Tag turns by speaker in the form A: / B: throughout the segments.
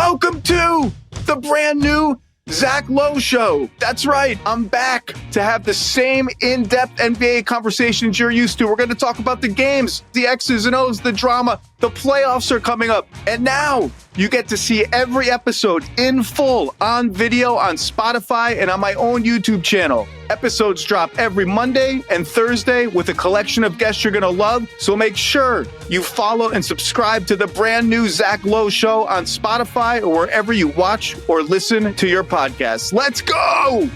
A: Welcome to the brand new Zach Lowe Show. That's right, I'm back to have the same in-depth NBA conversations you're used to. We're going to talk about the games, the X's and O's, the drama. The playoffs are coming up. And now you get to see every episode in full on video on Spotify and on my own YouTube channel. Episodes drop every Monday and Thursday with a collection of guests you're going to love. So make sure you follow and subscribe to the brand new Zach Lowe Show on Spotify or wherever you watch or listen to your podcasts. Let's go!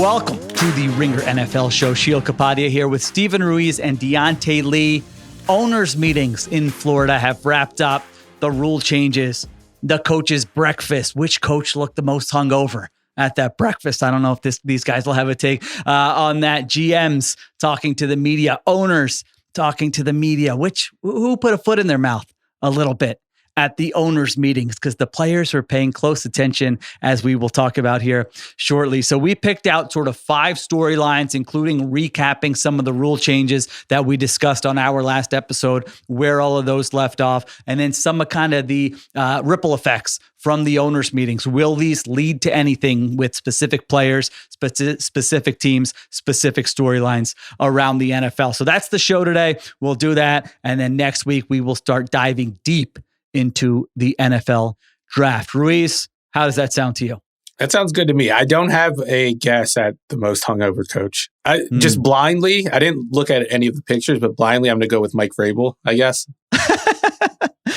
B: Welcome to the Ringer NFL show. Sheil Kapadia here with Steven Ruiz and Diante Lee. Owners meetings in Florida have wrapped up. The rule changes, the coach's breakfast. Which coach looked the most hungover at that breakfast? I don't know if these guys will have a take on that. GMs talking to the media, owners talking to the media. Who put a foot in their mouth a little bit at the owners meetings, because the players are paying close attention, as we will talk about here shortly. So we picked out sort of 5 storylines, including recapping some of the rule changes that we discussed on our last episode, where all of those left off, and then some of kind of the ripple effects from the owners meetings. Will these lead to anything with specific players, specific teams, specific storylines around the NFL? So that's the show today. We'll do that. And then next week, we will start diving deep into the NFL draft. Ruiz, how does that sound to you?
C: That sounds good to me. I don't have a guess at the most hungover coach. Just blindly, I didn't look at any of the pictures, but blindly, I'm going to go with Mike Vrabel, I guess.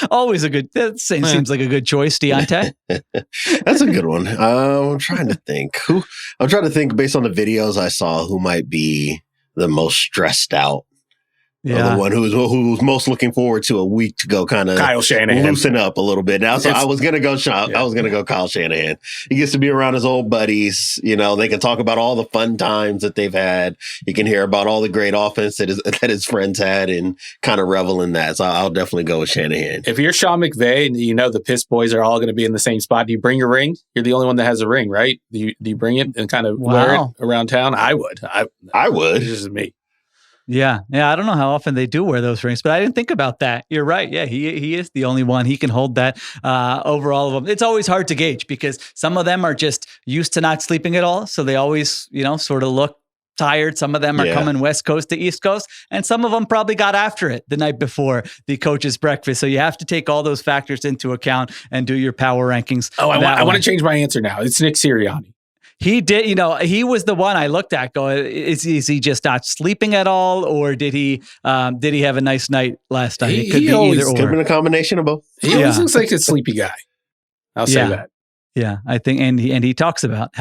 B: Always that seems like a good choice, Diante.
D: That's a good one. I'm trying to think. Based on the videos I saw who might be the most stressed out. Yeah. The one who was most looking forward to a week to go kind of
C: Kyle Shanahan.
D: Loosen up a little bit. Now, so I was gonna go Kyle Shanahan. He gets to be around his old buddies. You know, they can talk about all the fun times that they've had. You can hear about all the great offense that his friends had and kind of revel in that. So I'll definitely go with Shanahan.
C: If you're Sean McVay and you know the Piss Boys are all going to be in the same spot, do you bring your ring? You're the only one that has a ring, right? Do you bring it and kind of wear it around town? I would.
D: I would.
C: This is me.
B: Yeah. I don't know how often they do wear those rings, but I didn't think about that. You're right. Yeah, he is the only one. He can hold that over all of them. It's always hard to gauge because some of them are just used to not sleeping at all, so they always, sort of look tired. Some of them are coming West Coast to East Coast, and some of them probably got after it the night before the coach's breakfast. So you have to take all those factors into account and do your power rankings.
C: Oh, I want to change my answer now. It's Nick Sirianni.
B: He did, he was the one I looked at going, is he just not sleeping at all? Or did he have a nice night last night? It could be either or.
D: Could have been a combination of both.
C: He always looks like a sleepy guy. I'll say that.
B: Yeah, I think, and he talks about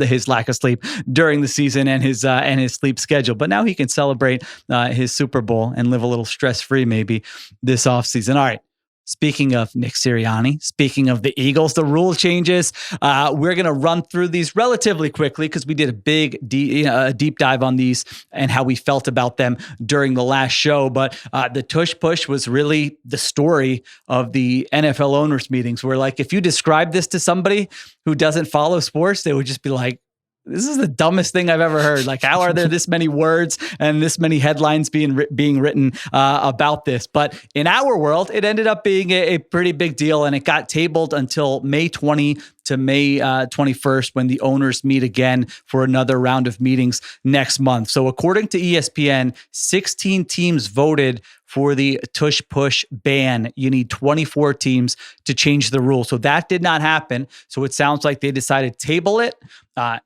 B: his lack of sleep during the season and his sleep schedule. But now he can celebrate his Super Bowl and live a little stress-free maybe this offseason. All right. Speaking of Nick Sirianni, speaking of the Eagles, the rule changes. We're going to run through these relatively quickly because we did a big deep dive on these and how we felt about them during the last show. But the Tush push was really the story of the NFL owners meetings, where like if you describe this to somebody who doesn't follow sports, they would just be like, this is the dumbest thing I've ever heard. Like, how are there this many words and this many headlines being written about this? But in our world, it ended up being a pretty big deal, and it got tabled until May 20 to May 21st when the owners meet again for another round of meetings next month. So according to ESPN, 16 teams voted for the Tush push ban. You need 24 teams to change the rule. So that did not happen. So it sounds like they decided to table it,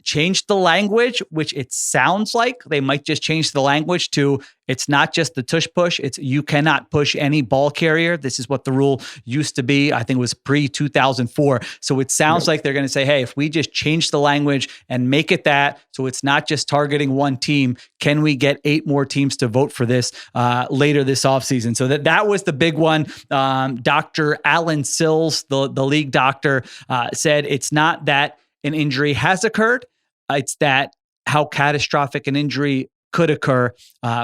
B: change the language, which it sounds like they might just change the language to it's not just the Tush push. It's you cannot push any ball carrier. This is what the rule used to be. I think it was pre-2004. So it sounds like they're going to say, hey, if we just change the language and make it that, so it's not just targeting one team, can we get 8 more teams to vote for this later this offseason? So that was the big one. Dr. Alan Sills, the league doctor, said it's not that an injury has occurred. It's that how catastrophic an injury could occur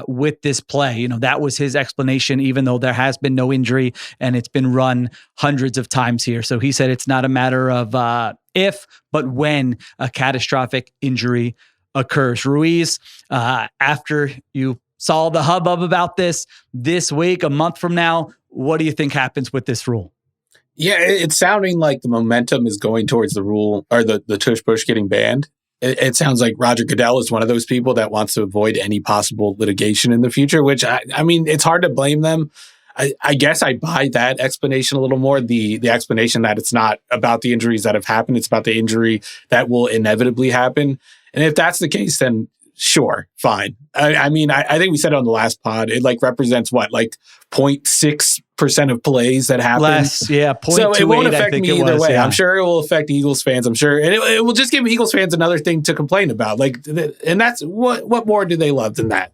B: with this play. That was his explanation, even though there has been no injury and it's been run hundreds of times here. So he said it's not a matter of if, but when a catastrophic injury occurs. Ruiz, after you saw the hubbub about this week, a month from now, what do you think happens with this rule?
C: Yeah, it's sounding like the momentum is going towards the rule or the tush push getting banned. It sounds like Roger Goodell is one of those people that wants to avoid any possible litigation in the future, which I mean, it's hard to blame them. I guess I buy that explanation a little more. The explanation that it's not about the injuries that have happened. It's about the injury that will inevitably happen. And if that's the case, then sure, fine. I mean, I think we said it on the last pod. It like represents what, like 0.6% of plays that happen.
B: Less, yeah.
C: So it won't affect me either way.
B: Yeah.
C: I'm sure it will affect Eagles fans. I'm sure, and it will just give Eagles fans another thing to complain about. Like, and that's what more do they love than that?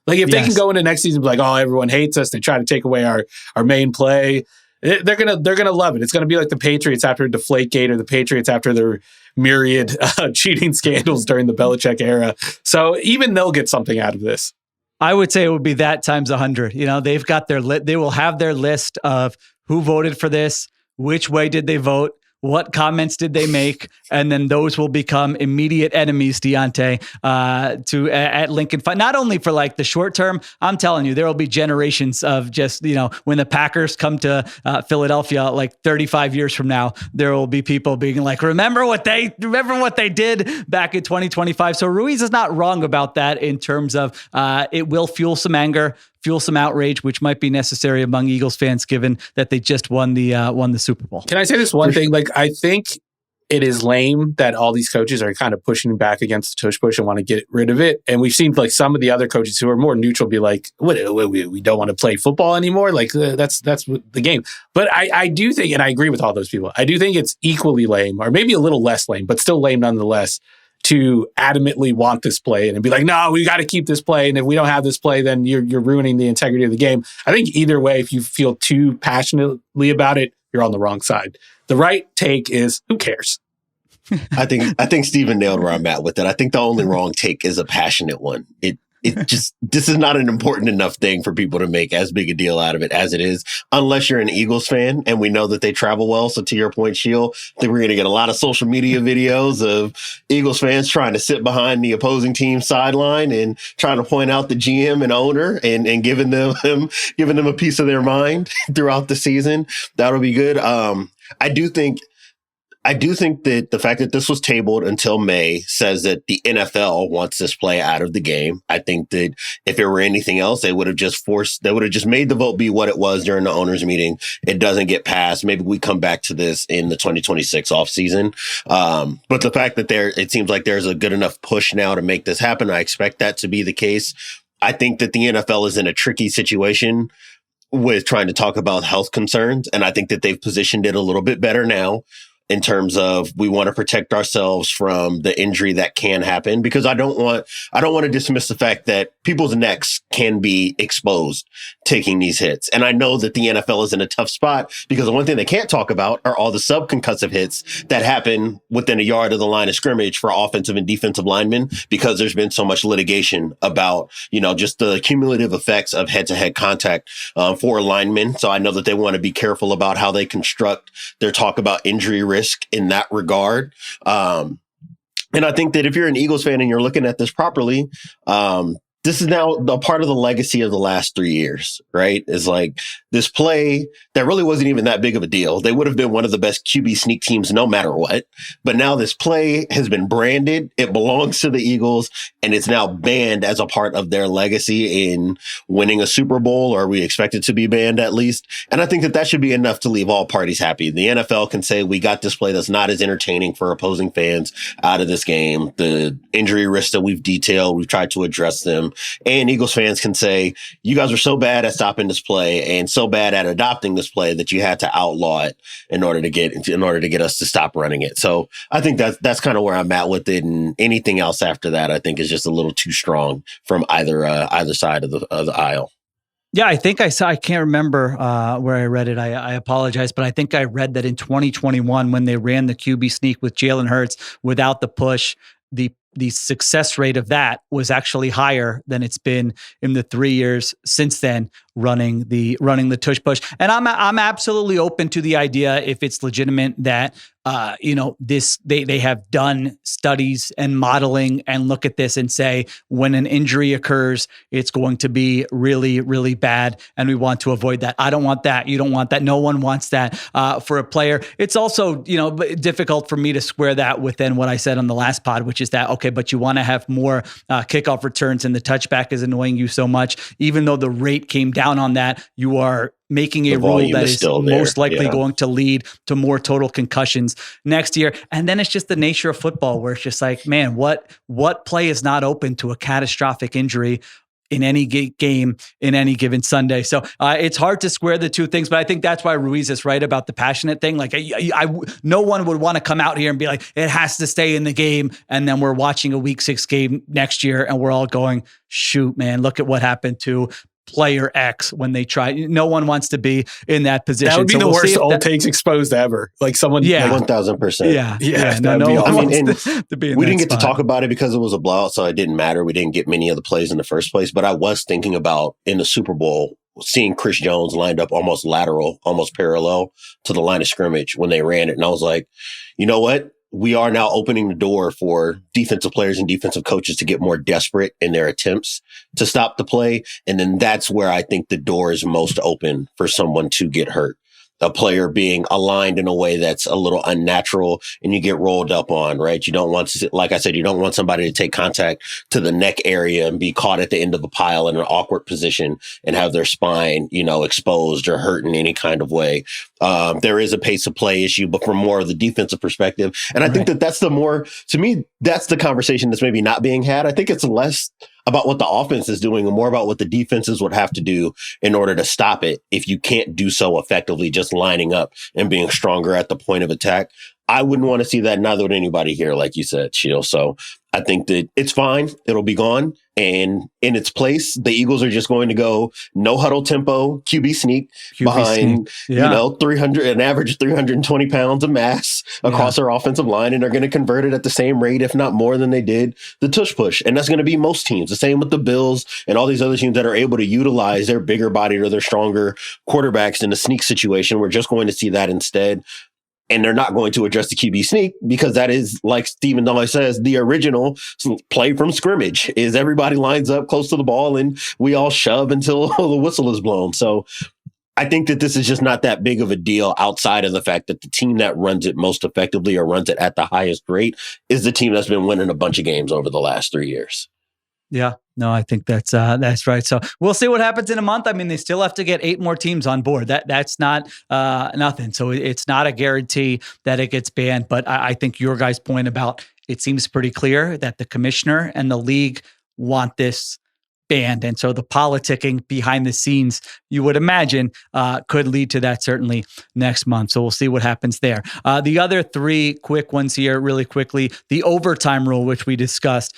C: Like, if they can go into next season and be like, oh, everyone hates us, they try to take away our main play. They're gonna love it. It's gonna be like the Patriots after Deflategate or the Patriots after their myriad cheating scandals during the Belichick era. So even they'll get something out of this.
B: I would say it would be that times 100. You know, they've got they will have their list of who voted for this, which way did they vote, what comments did they make, and then those will become immediate enemies, Diante, at Lincoln. Not only for like the short term, I'm telling you, there will be generations of just, you know, when the Packers come to Philadelphia, like 35 years from now, there will be people being like, remember what they did back in 2025. So Ruiz is not wrong about that in terms of it will fuel some anger, fuel some outrage, which might be necessary among Eagles fans, given that they just won the Super Bowl.
C: Can I say this one thing? Like, I think it is lame that all these coaches are kind of pushing back against the tush push and want to get rid of it. And we've seen like some of the other coaches who are more neutral be like, we don't want to play football anymore. Like that's the game. But I do think, and I agree with all those people, I do think it's equally lame, or maybe a little less lame, but still lame nonetheless, to adamantly want this play and be like, no, we got to keep this play. And if we don't have this play, then you're ruining the integrity of the game. I think either way, if you feel too passionately about it, you're on the wrong side. The right take is, who cares?
D: I think Steven nailed where I'm at with it. I think the only wrong take is a passionate one. This is not an important enough thing for people to make as big a deal out of it as it is, unless you're an Eagles fan, and we know that they travel well. So to your point, Sheil, I think we're going to get a lot of social media videos of Eagles fans trying to sit behind the opposing team's sideline and trying to point out the GM and owner and giving them a piece of their mind throughout the season. That'll be good. I do think that the fact that this was tabled until May says that the NFL wants this play out of the game. I think that if it were anything else, they would have just made the vote be what it was during the owners' meeting. It doesn't get passed. Maybe we come back to this in the 2026 offseason. But the fact that it seems like there's a good enough push now to make this happen, I expect that to be the case. I think that the NFL is in a tricky situation with trying to talk about health concerns. And I think that they've positioned it a little bit better now, in terms of we want to protect ourselves from the injury that can happen, because I don't want to dismiss the fact that people's necks can be exposed taking these hits. And I know that the NFL is in a tough spot because the one thing they can't talk about are all the subconcussive hits that happen within a yard of the line of scrimmage for offensive and defensive linemen, because there's been so much litigation about, just the cumulative effects of head-to-head contact for linemen. So I know that they want to be careful about how they construct their talk about injury risk in that regard. And I think that if you're an Eagles fan and you're looking at this properly, this is now a part of the legacy of the last 3 years, right? Is like this play that really wasn't even that big of a deal. They would have been one of the best QB sneak teams no matter what. But now this play has been branded. It belongs to the Eagles, and it's now banned as a part of their legacy in winning a Super Bowl, or we expect it to be banned at least. And I think that should be enough to leave all parties happy. The NFL can say, we got this play that's not as entertaining for opposing fans out of this game. The injury risks that we've detailed, we've tried to address them. And Eagles fans can say, you guys are so bad at stopping this play and so bad at adopting this play that you had to outlaw it in order to get us to stop running it. So I think that's kind of where I'm at with it. And anything else after that, I think is just a little too strong from either side of the aisle.
B: Yeah, I think I can't remember where I read it. I apologize, but I think I read that in 2021, when they ran the QB sneak with Jalen Hurts without the push, the success rate of that was actually higher than it's been in the 3 years since then running the tush push. And I'm absolutely open to the idea, if it's legitimate, that they have done studies and modeling and look at this and say, when an injury occurs, it's going to be really, really bad, and we want to avoid that. I don't want that. You don't want that. No one wants that for a player. It's also, difficult for me to square that within what I said on the last pod, which is that, okay, but you want to have more kickoff returns, and the touchback is annoying you so much. Even though the rate came down on that, you are making a rule that is most likely going to lead to more total concussions next year. And then it's just the nature of football, where it's just like, man, what play is not open to a catastrophic injury in any game in any given Sunday? So it's hard to square the two things, but I think that's why Ruiz is right about the passionate thing. Like, no one would want to come out here and be like, it has to stay in the game, and then we're watching a week 6 game next year and we're all going, shoot, man, look at what happened to player X when they try. No one wants to be in that position.
C: That would be the worst old takes exposed ever. Like someone,
D: 1,000%.
C: Yeah.
D: No one wants
B: to be in
D: we
B: that
D: didn't get
B: spot.
D: to talk about it because it was a blowout, so it didn't matter. We didn't get many of the plays in the first place. But I was thinking about, in the Super Bowl, seeing Chris Jones lined up almost lateral, almost parallel to the line of scrimmage when they ran it. And I was like, you know what? We are now opening the door for defensive players and defensive coaches to get more desperate in their attempts to stop the play. And then that's where I think the door is most open for someone to get hurt. A player being aligned in a way that's a little unnatural and you get rolled up on, right? You don't want to, like I said, you don't want somebody to take contact to the neck area and be caught at the end of the pile in an awkward position and have their spine, exposed or hurt in any kind of way. There is a pace of play issue, but from more of the defensive perspective. And I think that's to me, that's the conversation that's maybe not being had. I think it's less about what the offense is doing and more about what the defenses would have to do in order to stop it if you can't do so effectively just lining up and being stronger at the point of attack. I wouldn't want to see that, neither would anybody here, like you said, Sheil. So I think that it's fine. It'll be gone. And in its place, the Eagles are just going to go no huddle tempo, QB sneak behind, 300, an average 320 pounds of mass across our offensive line. And they're going to convert it at the same rate, if not more than they did the tush push. And that's going to be most teams. The same with the Bills and all these other teams that are able to utilize their bigger bodied or their stronger quarterbacks in a sneak situation. We're just going to see that instead. And they're not going to address the QB sneak because that is, like Stephen Dolly says, the original play from scrimmage is everybody lines up close to the ball and we all shove until the whistle is blown. So I think that this is just not that big of a deal outside of the fact that the team that runs it most effectively or runs it at the highest rate is the team that's been winning a bunch of games over the last 3 years.
B: Yeah, no, I think that's right. So we'll see what happens in a month. I mean, they still have to get 8 more teams on board. That's not nothing. So it's not a guarantee that it gets banned. But I think your guys' point about it seems pretty clear that the commissioner and the league want this banned. And so the politicking behind the scenes, you would imagine, could lead to that certainly next month. So we'll see what happens there. The other 3 quick ones here really quickly. The overtime rule, which we discussed,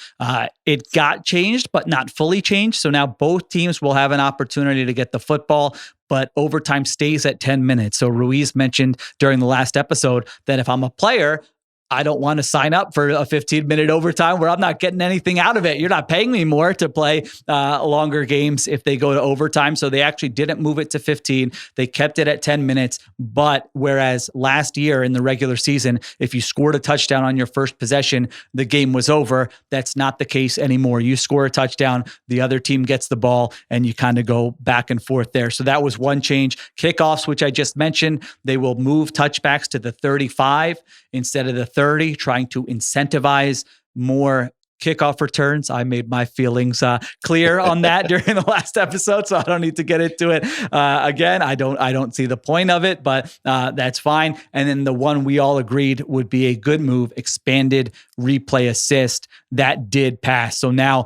B: it got changed, but not fully changed. So now both teams will have an opportunity to get the football, but overtime stays at 10 minutes. So Ruiz mentioned during the last episode that if I'm a player, I don't want to sign up for a 15-minute overtime where I'm not getting anything out of it. You're not paying me more to play longer games if they go to overtime. So they actually didn't move it to 15. They kept it at 10 minutes. But whereas last year in the regular season, if you scored a touchdown on your first possession, the game was over. That's not the case anymore. You score a touchdown, the other team gets the ball, and you kind of go back and forth there. So that was one change. Kickoffs, which I just mentioned, they will move touchbacks to the 35 instead of the 30, trying to incentivize more kickoff returns. I made my feelings clear on that during the last episode, so I don't need to get into it again. I don't see the point of it, but that's fine. And then the one we all agreed would be a good move, expanded replay assist, that did pass. So now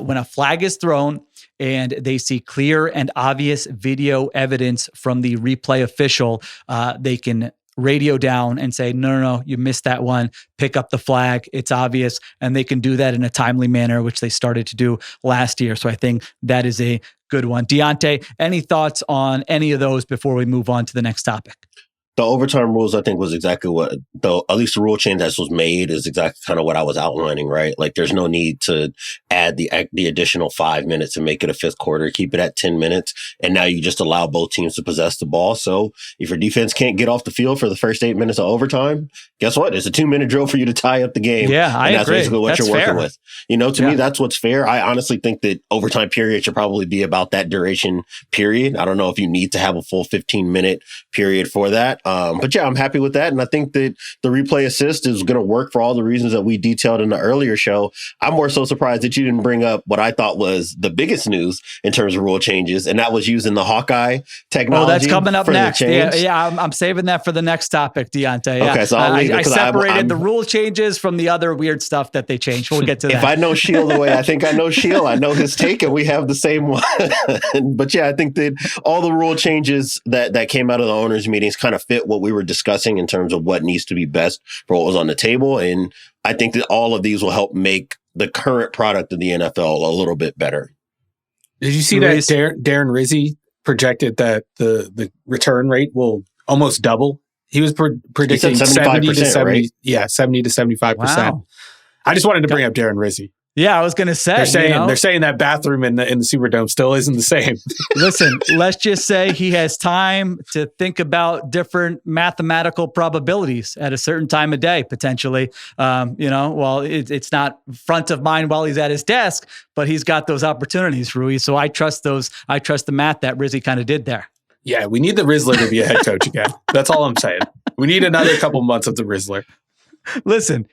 B: when a flag is thrown and they see clear and obvious video evidence from the replay official, they can radio down and say, no, you missed that one, pick up the flag, it's obvious. And they can do that in a timely manner, which they started to do last year. So I think that is a good one. Diante, any thoughts on any of those before we move on to the next topic?
D: The overtime rules, I think, was exactly what, though, at least the rule change that was made is exactly kind of what I was outlining, right? Like, there's no need to add the additional 5 minutes and make it a fifth quarter, keep it at 10 minutes. And now you just allow both teams to possess the ball. So if your defense can't get off the field for the first 8 minutes of overtime, guess what? It's a 2-minute drill for you to tie up the game.
B: Yeah, I
D: agree. That's basically what you're working with. To me, that's what's fair. I honestly think that overtime period should probably be about that duration period. I don't know if you need to have a full 15-minute period for that. But yeah, I'm happy with that. And I think that the replay assist is going to work for all the reasons that we detailed in the earlier show. I'm more so surprised that you didn't bring up what I thought was the biggest news in terms of rule changes. And that was using the Hawkeye technology.
B: Oh, that's coming up next. Yeah, I'm saving that for the next topic, Diante. Yeah.
D: Okay, so
B: I separated the rule changes from the other weird stuff that they changed. We'll get to that.
D: If I know Sheil the way I think I know Sheil, I know his take, and we have the same one. But yeah, I think that all the rule changes that came out of the owners' meetings kind of fit what we were discussing in terms of what needs to be best for what was on the table. And I think that all of these will help make the current product of the NFL a little bit better.
C: Did you see
B: Ruiz?
C: that Darren Rizzi projected that the return rate will almost double? He was predicting 70 to 70,
D: right?
C: Yeah, 70 to 75%.
B: Wow.
C: I just wanted to bring up Darren Rizzi.
B: Yeah, I was going to say.
C: They're saying that bathroom in the Superdome still isn't the same.
B: Listen, let's just say he has time to think about different mathematical probabilities at a certain time of day, potentially. It's not front of mind while he's at his desk, but he's got those opportunities, Ruiz. So I trust those. I trust the math that Rizzi kind of did there.
C: Yeah, we need the Rizzler to be a head coach again. That's all I'm saying. We need another couple months of the Rizzler.
B: Listen,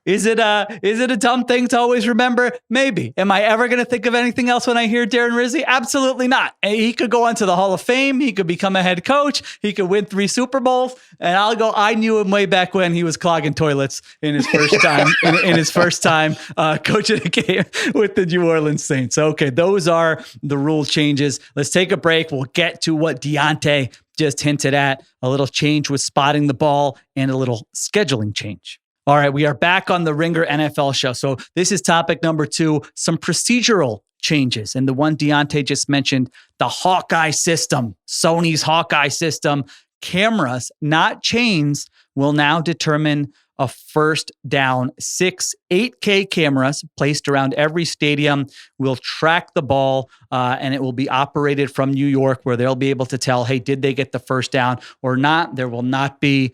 B: is it a dumb thing to always remember? Maybe. Am I ever going to think of anything else when I hear Darren Rizzi? Absolutely not. He could go onto the Hall of Fame. He could become a head coach. He could win 3 Super Bowls. And I knew him way back when he was clogging toilets in his first time in his first time coaching a game with the New Orleans Saints. Okay, those are the rule changes. Let's take a break. We'll get to what Diante just hinted at, a little change with spotting the ball and a little scheduling change. All right, we are back on the Ringer NFL show. So this is topic number 2, some procedural changes. And the one Diante just mentioned, the Hawkeye system, Sony's Hawkeye system, cameras, not chains, will now determine a first down. 6 8K cameras placed around every stadium will track the ball, and it will be operated from New York, where they'll be able to tell, hey, did they get the first down or not? There will not be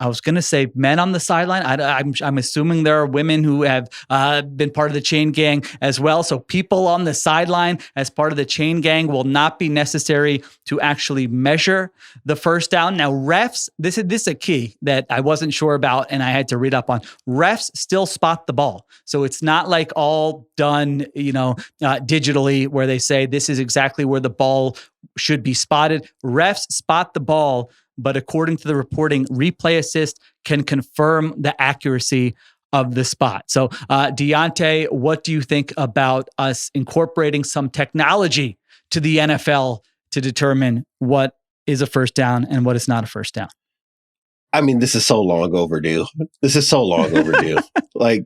B: I was going to say men on the sideline. I'm assuming there are women who have been part of the chain gang as well. So people on the sideline as part of the chain gang will not be necessary to actually measure the first down. Now, refs, this is a key that I wasn't sure about and I had to read up on. Refs still spot the ball. So it's not like all done, digitally where they say this is exactly where the ball should be spotted. Refs spot the ball, but according to the reporting, replay assist can confirm the accuracy of the spot. So, Diante, what do you think about us incorporating some technology to the NFL to determine what is a first down and what is not a first down?
D: I mean, this is so long overdue. Like,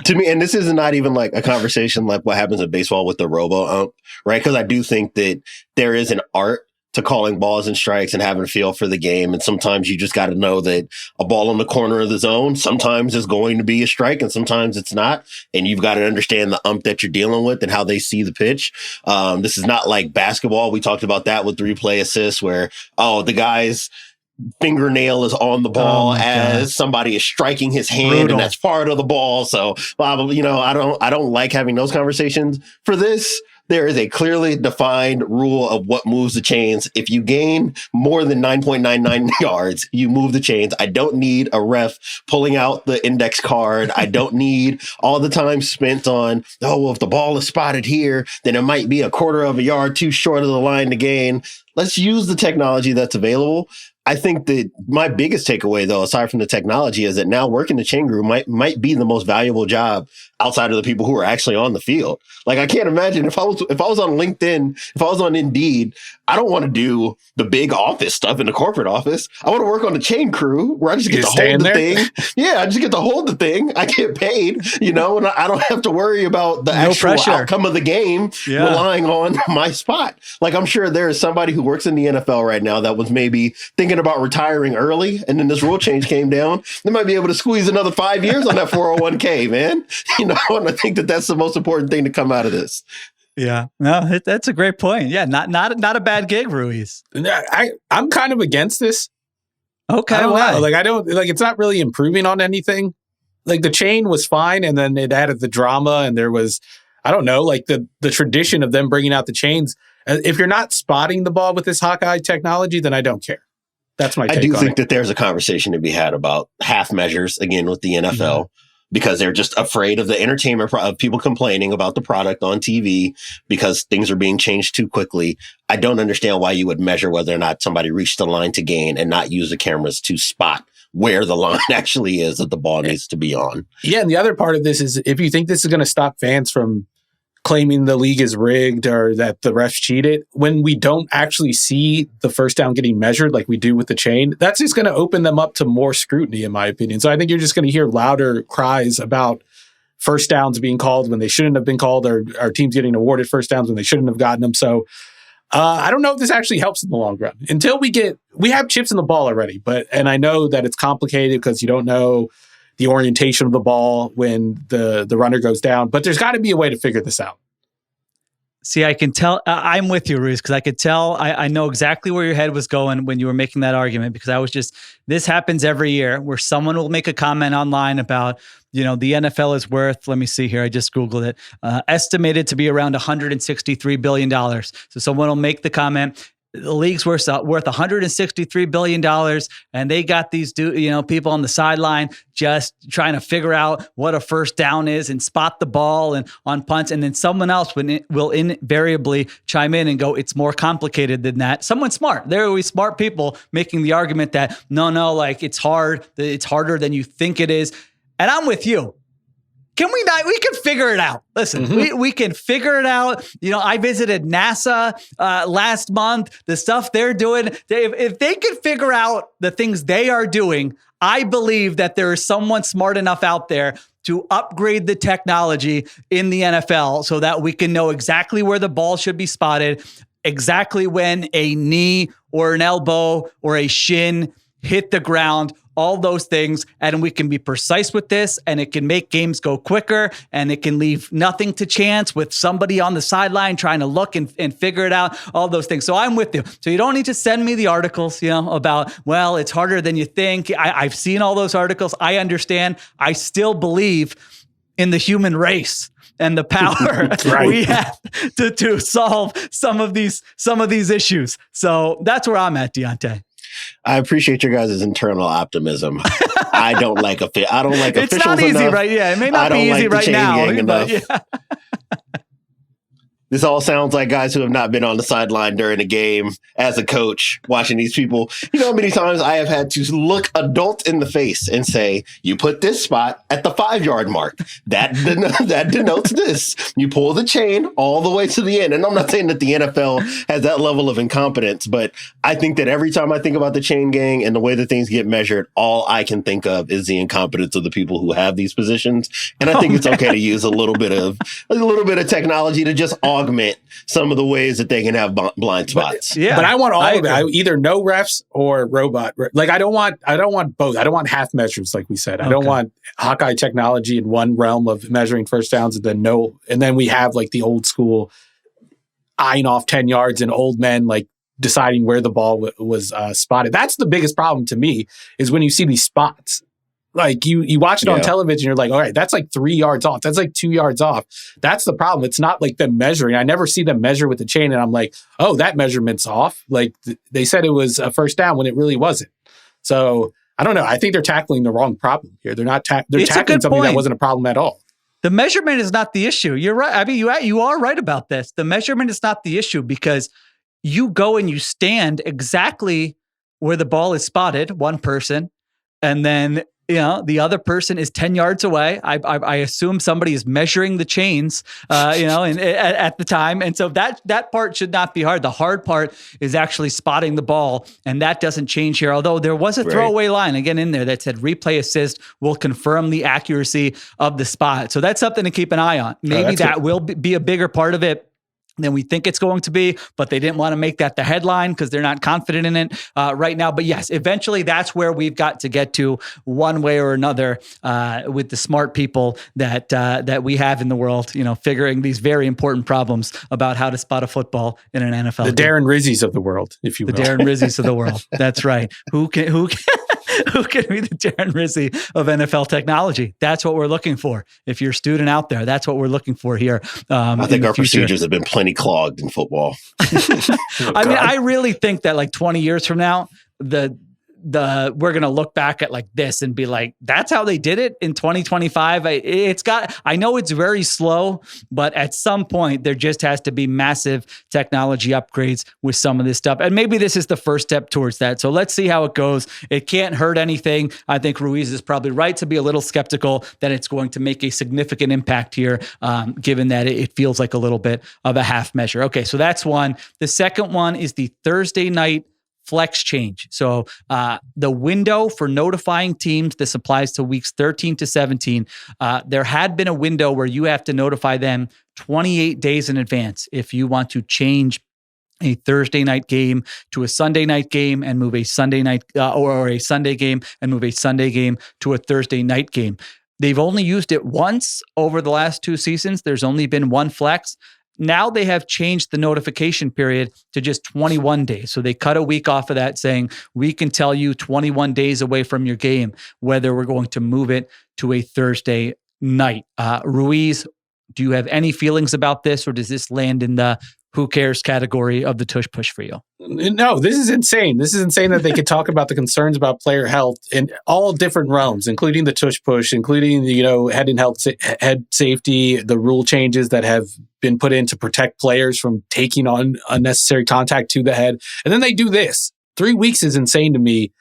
D: to me, and this is not even like a conversation like what happens in baseball with the robo-ump, right? Because I do think that there is an art to calling balls and strikes and having a feel for the game. And sometimes you just got to know that a ball in the corner of the zone sometimes is going to be a strike and sometimes it's not. And you've got to understand the ump that you're dealing with and how they see the pitch. This is not like basketball. We talked about that with replay assists where, the guy's fingernail is on the ball as somebody is striking his hand. Brutal. And that's part of the ball. So, I don't like having those conversations. For this, there is a clearly defined rule of what moves the chains. If you gain more than 9.99 yards, you move the chains. I don't need a ref pulling out the index card. I don't need all the time spent on, if the ball is spotted here, then it might be a quarter of a yard too short of the line to gain. Let's use the technology that's available. I think that my biggest takeaway, though, aside from the technology, is that now working the chain crew might be the most valuable job outside of the people who are actually on the field. Like, I can't imagine if I was on LinkedIn, if I was on Indeed, I don't want to do the big office stuff in the corporate office. I want to work on the chain crew where I just get to hold the thing. Yeah, I just get to hold the thing. I get paid, and I don't have to worry about the actual outcome of the game relying on my spot. Like, I'm sure there is somebody who works in the NFL right now that was maybe thinking about retiring early, and then this rule change came down, they might be able to squeeze another 5 years on that 401k, man. And I think that's the most important thing to come out of this.
B: Yeah, no, that's a great point. Yeah, not a bad gig, Ruiz.
C: I'm kind of against this.
B: Okay,
C: I don't
B: why?
C: know. Like, I don't like. It's not really improving on anything. Like, the chain was fine, and then it added the drama, and there was, I don't know, like the tradition of them bringing out the chains. If you're not spotting the ball with this Hawkeye technology, then I don't care. That's my take
D: I do
C: on
D: think
C: it.
D: that there's a conversation to be had about half measures again with the NFL. Because they're just afraid of the entertainment of people complaining about the product on TV because things are being changed too quickly. I don't understand why you would measure whether or not somebody reached the line to gain and not use the cameras to spot where the line actually is that the ball needs to be on.
C: Yeah, and the other part of this is if you think this is going to stop fans from claiming the league is rigged or that the refs cheated, when we don't actually see the first down getting measured like we do with the chain, that's just going to open them up to more scrutiny, in my opinion. So I think you're just going to hear louder cries about first downs being called when they shouldn't have been called, or our teams getting awarded first downs when they shouldn't have gotten them. So I don't know if this actually helps in the long run. Until we have chips in the ball already, and I know that it's complicated because you don't know the orientation of the ball when the runner goes down, but there's got to be a way to figure this out.
B: See, I can tell, I'm with you, Ruiz, because I could tell, I know exactly where your head was going when you were making that argument, because this happens every year where someone will make a comment online about, the NFL is worth, let me see here, I just Googled it, estimated to be around $163 billion. So someone will make the comment, the league's worth $163 billion, and they got these people on the sideline just trying to figure out what a first down is and spot the ball and on punts, and then someone else will invariably chime in and go, it's more complicated than that. Someone smart. There are always smart people making the argument that no, like it's harder than you think it is. And I'm with you. Can we not? We can figure it out. Listen, we can figure it out. I visited NASA last month. The stuff they're doing, if they can figure out the things they are doing, I believe that there is someone smart enough out there to upgrade the technology in the NFL so that we can know exactly where the ball should be spotted, exactly when a knee or an elbow or a shin hit the ground, all those things, and we can be precise with this, and it can make games go quicker, and it can leave nothing to chance with somebody on the sideline trying to look and figure it out, all those things. So I'm with you. So you don't need to send me the articles, about, well, it's harder than you think. I've seen all those articles. I understand. I still believe in the human race and the power we have to solve some of these issues. So that's where I'm at, Diante.
D: I appreciate your guys' internal optimism. I don't like officials.
B: It's not easy,
D: enough.
B: right? Yeah, it may not be easy right now. But yeah.
D: This all sounds like guys who have not been on the sideline during a game as a coach, watching these people. You know how many times I have had to look adult in the face and say, you put this spot at the 5-yard mark. That denotes this. You pull the chain all the way to the end. And I'm not saying that the NFL has that level of incompetence, but I think that every time I think about the chain gang and the way that things get measured, all I can think of is the incompetence of the people who have these positions. And I think it's okay to use a little bit of technology to just augment some of the ways that they can have blind spots.
C: But I want all of it. Either no refs or robot. Like I don't want both. I don't want half measures, like we said. I don't want Hawkeye technology in one realm of measuring first downs and then we have like the old school eyeing off 10 yards and old men like deciding where the ball was spotted. That's the biggest problem to me is when you see these spots. Like you watch it on television, you're like, all right, that's like 3 yards off. That's like 2 yards off. That's the problem. It's not like them measuring. I never see them measure with the chain and I'm like, oh, that measurement's off. Like they said it was a first down when it really wasn't. So I don't know. I think they're tackling the wrong problem here. They're tackling something that wasn't a problem at all.
B: The measurement is not the issue. You're right. I mean, you are right about this. The measurement is not the issue because you go and you stand exactly where the ball is spotted, one person, and then the other person is 10 yards away. I assume somebody is measuring the chains, and at the time. And so that part should not be hard. The hard part is actually spotting the ball. And that doesn't change here. Although there was a throwaway line again in there that said replay assist will confirm the accuracy of the spot. So that's something to keep an eye on. Maybe that will be a bigger part of it than we think it's going to be, but they didn't want to make that the headline because they're not confident in it right now. But yes, eventually that's where we've got to get to one way or another with the smart people that we have in the world, figuring these very important problems about how to spot a football in an NFL
C: The
B: game.
C: Darren Rizzies of the world, if you will.
B: The Darren Rizzies of the world. That's right. Who can be the Darren Rizzi of NFL technology? That's what we're looking for. If you're a student out there, that's what we're looking for here.
D: I think our procedures have been plenty clogged in football.
B: I mean, I really think that like 20 years from now, we're going to look back at like this and be like, that's how they did it in 2025. I know it's very slow, but at some point there just has to be massive technology upgrades with some of this stuff. And maybe this is the first step towards that. So let's see how it goes. It can't hurt anything. I think Ruiz is probably right to be a little skeptical that it's going to make a significant impact here, given that it feels like a little bit of a half measure. Okay, so that's one. The second one is the Thursday night flex change. So the window for notifying teams, this applies to weeks 13 to 17. There had been a window where you have to notify them 28 days in advance if you want to change a Thursday night game to a Sunday night game and move a Sunday night or a Sunday game and move a Sunday game to a Thursday night game. They've only used it once over the last 2 seasons. There's only been one flex. Now they have changed the notification period to just 21 days. So they cut a week off of that, saying we can tell you 21 days away from your game whether we're going to move it to a Thursday night. Ruiz, do you have any feelings about this, or does this land in the who cares category of the tush push for you?
C: No, this is insane. This is insane that they could talk about the concerns about player health in all different realms, including the tush push, including head and head safety, the rule changes that have been put in to protect players from taking on unnecessary contact to the head. And then they do this. 3 weeks is insane to me.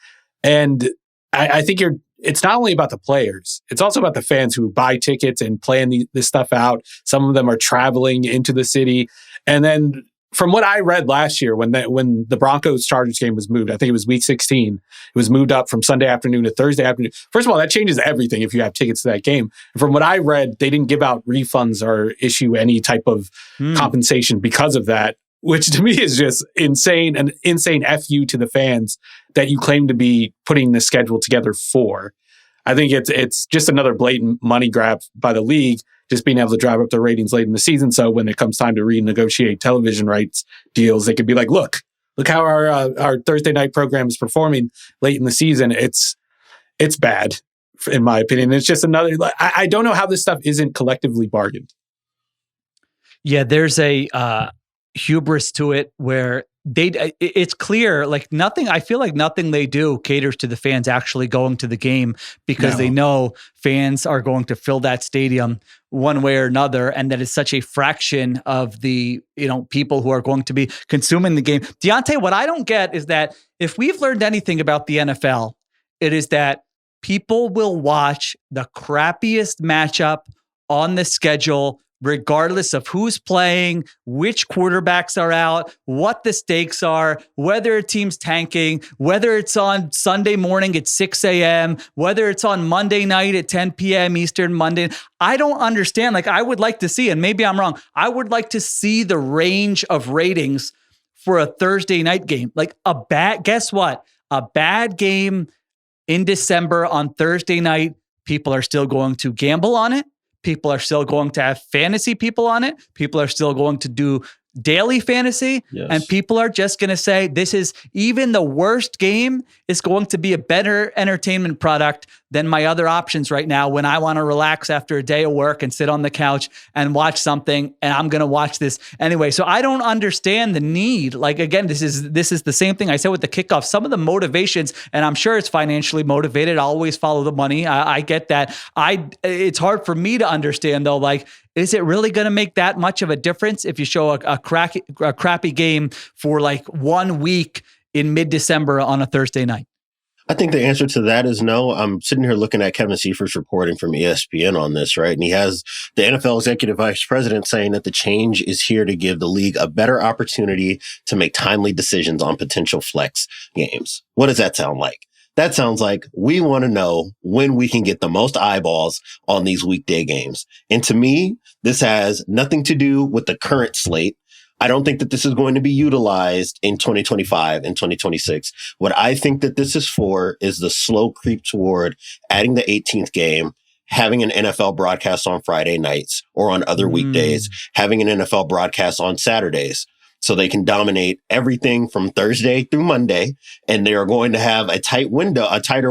C: And I think it's not only about the players, it's also about the fans who buy tickets and plan this stuff out. Some of them are traveling into the city. And then from what I read last year, when the Broncos-Chargers game was moved, I think it was week 16, it was moved up from Sunday afternoon to Thursday afternoon. First of all, that changes everything if you have tickets to that game. And from what I read, they didn't give out refunds or issue any type of compensation because of that, which to me is just insane, an insane FU to the fans that you claim to be putting the schedule together for. I think it's just another blatant money grab by the league, just being able to drive up their ratings late in the season. So when it comes time to renegotiate television rights deals, they could be like, look how our Thursday night program is performing late in the season. It's bad, in my opinion. It's just another, I don't know how this stuff isn't collectively bargained.
B: Yeah, there's a hubris to it where it's clear, like nothing, I feel like nothing they do caters to the fans actually going to the game, because they know fans are going to fill that stadium one way or another. And that is such a fraction of the, people who are going to be consuming the game. Diante, what I don't get is that if we've learned anything about the NFL, it is that people will watch the crappiest matchup on the schedule, regardless of who's playing, which quarterbacks are out, what the stakes are, whether a team's tanking, whether it's on Sunday morning at 6 a.m., whether it's on Monday night at 10 p.m. Eastern Monday. I don't understand. Like, I would like to see, and maybe I'm wrong, I would like to see the range of ratings for a Thursday night game. Like guess what? A bad game in December on Thursday night, people are still going to gamble on it. People are still going to have fantasy people on it. People are still going to do daily fantasy. Yes. And people are just going to say, this is, even the worst game is going to be a better entertainment product than my other options right now when I want to relax after a day of work and sit on the couch and watch something, and I'm going to watch this anyway. So I don't understand the need. Like, again, this is the same thing I said with the kickoff. Some of the motivations, and I'm sure it's financially motivated. I always follow the money. I get that. It's hard for me to understand though, like, is it really going to make that much of a difference if you show a crappy game for like 1 week in mid-December on a Thursday night?
D: I think the answer to that is no. I'm sitting here looking at Kevin Seifert reporting from ESPN on this, right? And he has the NFL executive vice president saying that the change is here to give the league a better opportunity to make timely decisions on potential flex games. What does that sound like? That sounds like we want to know when we can get the most eyeballs on these weekday games. And to me, this has nothing to do with the current slate. I don't think that this is going to be utilized in 2025 and 2026. What I think that this is for is the slow creep toward adding the 18th game, having an NFL broadcast on Friday nights or on other weekdays, having an NFL broadcast on Saturdays. So they can dominate everything from Thursday through Monday. And they are going to have a tighter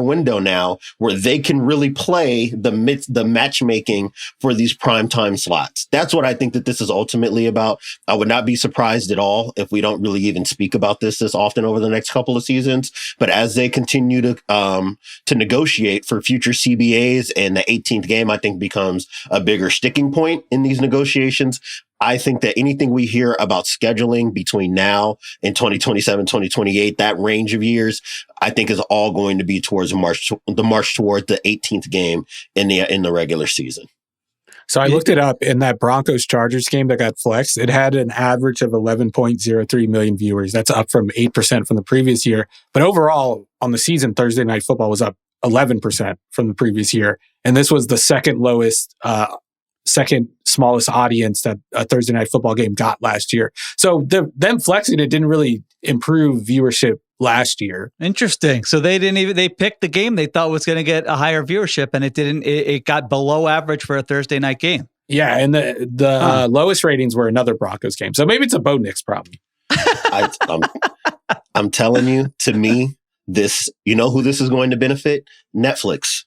D: window now where they can really play the matchmaking for these primetime slots. That's what I think that this is ultimately about. I would not be surprised at all if we don't really even speak about this often over the next couple of seasons. But as they continue to negotiate for future CBAs, and the 18th game, I think, becomes a bigger sticking point in these negotiations. I think that anything we hear about scheduling between now and 2027, 2028, that range of years, I think is all going to be towards the march towards the 18th game in the regular season.
C: So I looked it up in that Broncos-Chargers game that got flexed. It had an average of 11.03 million viewers. That's up from 8% from the previous year. But overall, on the season, Thursday Night Football was up 11% from the previous year. And this was the second smallest audience that a Thursday Night Football game got last year. So them flexing it didn't really improve viewership last year.
B: Interesting. So they picked the game they thought was going to get a higher viewership, and it got below average for a Thursday night game.
C: Yeah, and the lowest ratings were another Broncos game. So maybe it's a Bo Nix problem.
D: I'm telling you, to me, you know who this is going to benefit? Netflix.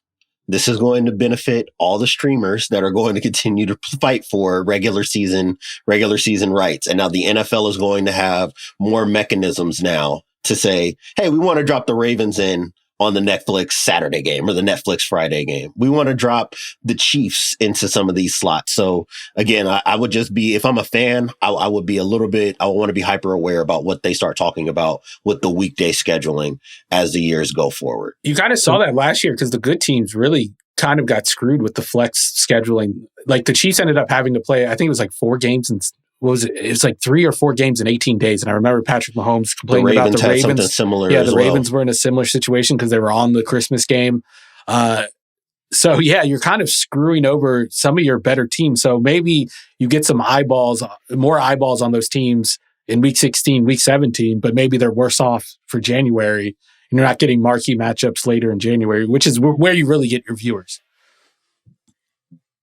D: This is going to benefit all the streamers that are going to continue to fight for regular season rights. And now the NFL is going to have more mechanisms now to say, hey, we want to drop the Ravens in on the Netflix Saturday game or the Netflix Friday game. We want to drop the Chiefs into some of these slots. So again, I would just be, if I'm a fan, I would be I want to be hyper aware about what they start talking about with the weekday scheduling as the years go forward.
C: You kind of saw that last year because the good teams really kind of got screwed with the flex scheduling. Like the Chiefs ended up having to play, I think it was like 4 games and it was like 3 or 4 games in 18 days. And I remember Patrick Mahomes complaining about the Ravens.
D: Something similar.
C: Yeah, the Ravens were in a similar situation because they were on the Christmas game. So yeah, you're kind of screwing over some of your better teams. So maybe you get more eyeballs on those teams in week 16, week 17, but maybe they're worse off for January. And you're not getting marquee matchups later in January, which is where you really get your viewers.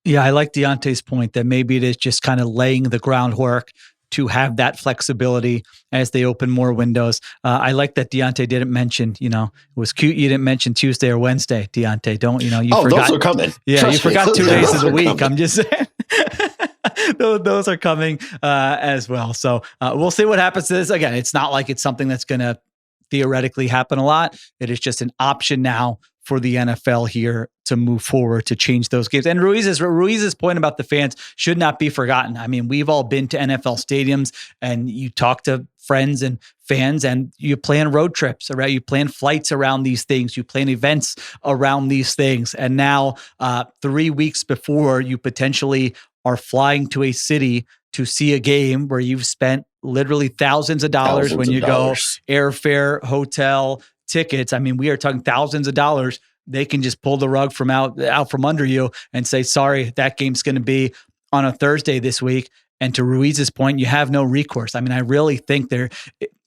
B: Yeah, I like Diante's point that maybe it is just kind of laying the groundwork to have that flexibility as they open more windows. I like that Diante didn't mention, it was cute you didn't mention Tuesday or Wednesday, Diante. You forgot.
D: Those are coming.
B: Yeah,
D: Trust
B: you forgot
D: me,
B: 2 days of the week.
D: coming.
B: I'm just saying. Those are coming as well. So we'll see what happens to this. Again, it's not like it's something that's going to theoretically happen a lot. It is just an option now for the NFL here to move forward to change those games. And Ruiz's point about the fans should not be forgotten. I mean, we've all been to NFL stadiums and you talk to friends and fans and you plan road trips, right? You plan flights around these things. You plan events around these things. And now 3 weeks before you potentially are flying to a city to see a game where you've spent literally thousands of dollars when you go airfare, hotel, tickets. I mean, we are talking thousands of dollars. They can just pull the rug out from under you and say, sorry, that game's going to be on a Thursday this week. And to Ruiz's point, you have no recourse. I mean, I really think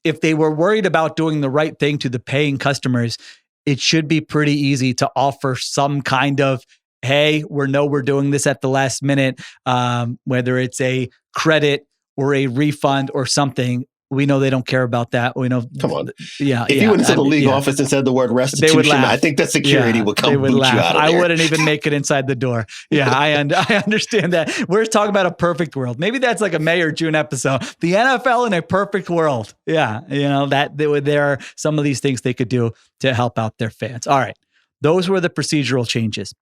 B: if they were worried about doing the right thing to the paying customers, it should be pretty easy to offer some kind of, hey, we're doing this at the last minute, whether it's a credit or a refund or something. We know they don't care about that. We know.
D: Come on.
B: Yeah.
D: If you went into the league office and said the word restitution, they would laugh. I think that security would come boot you out of there.
B: I wouldn't even make it inside the door. Yeah, I understand that. We're talking about a perfect world. Maybe that's like a May or June episode. The NFL in a perfect world. Yeah, that there are some of these things they could do to help out their fans. All right. Those were the procedural changes.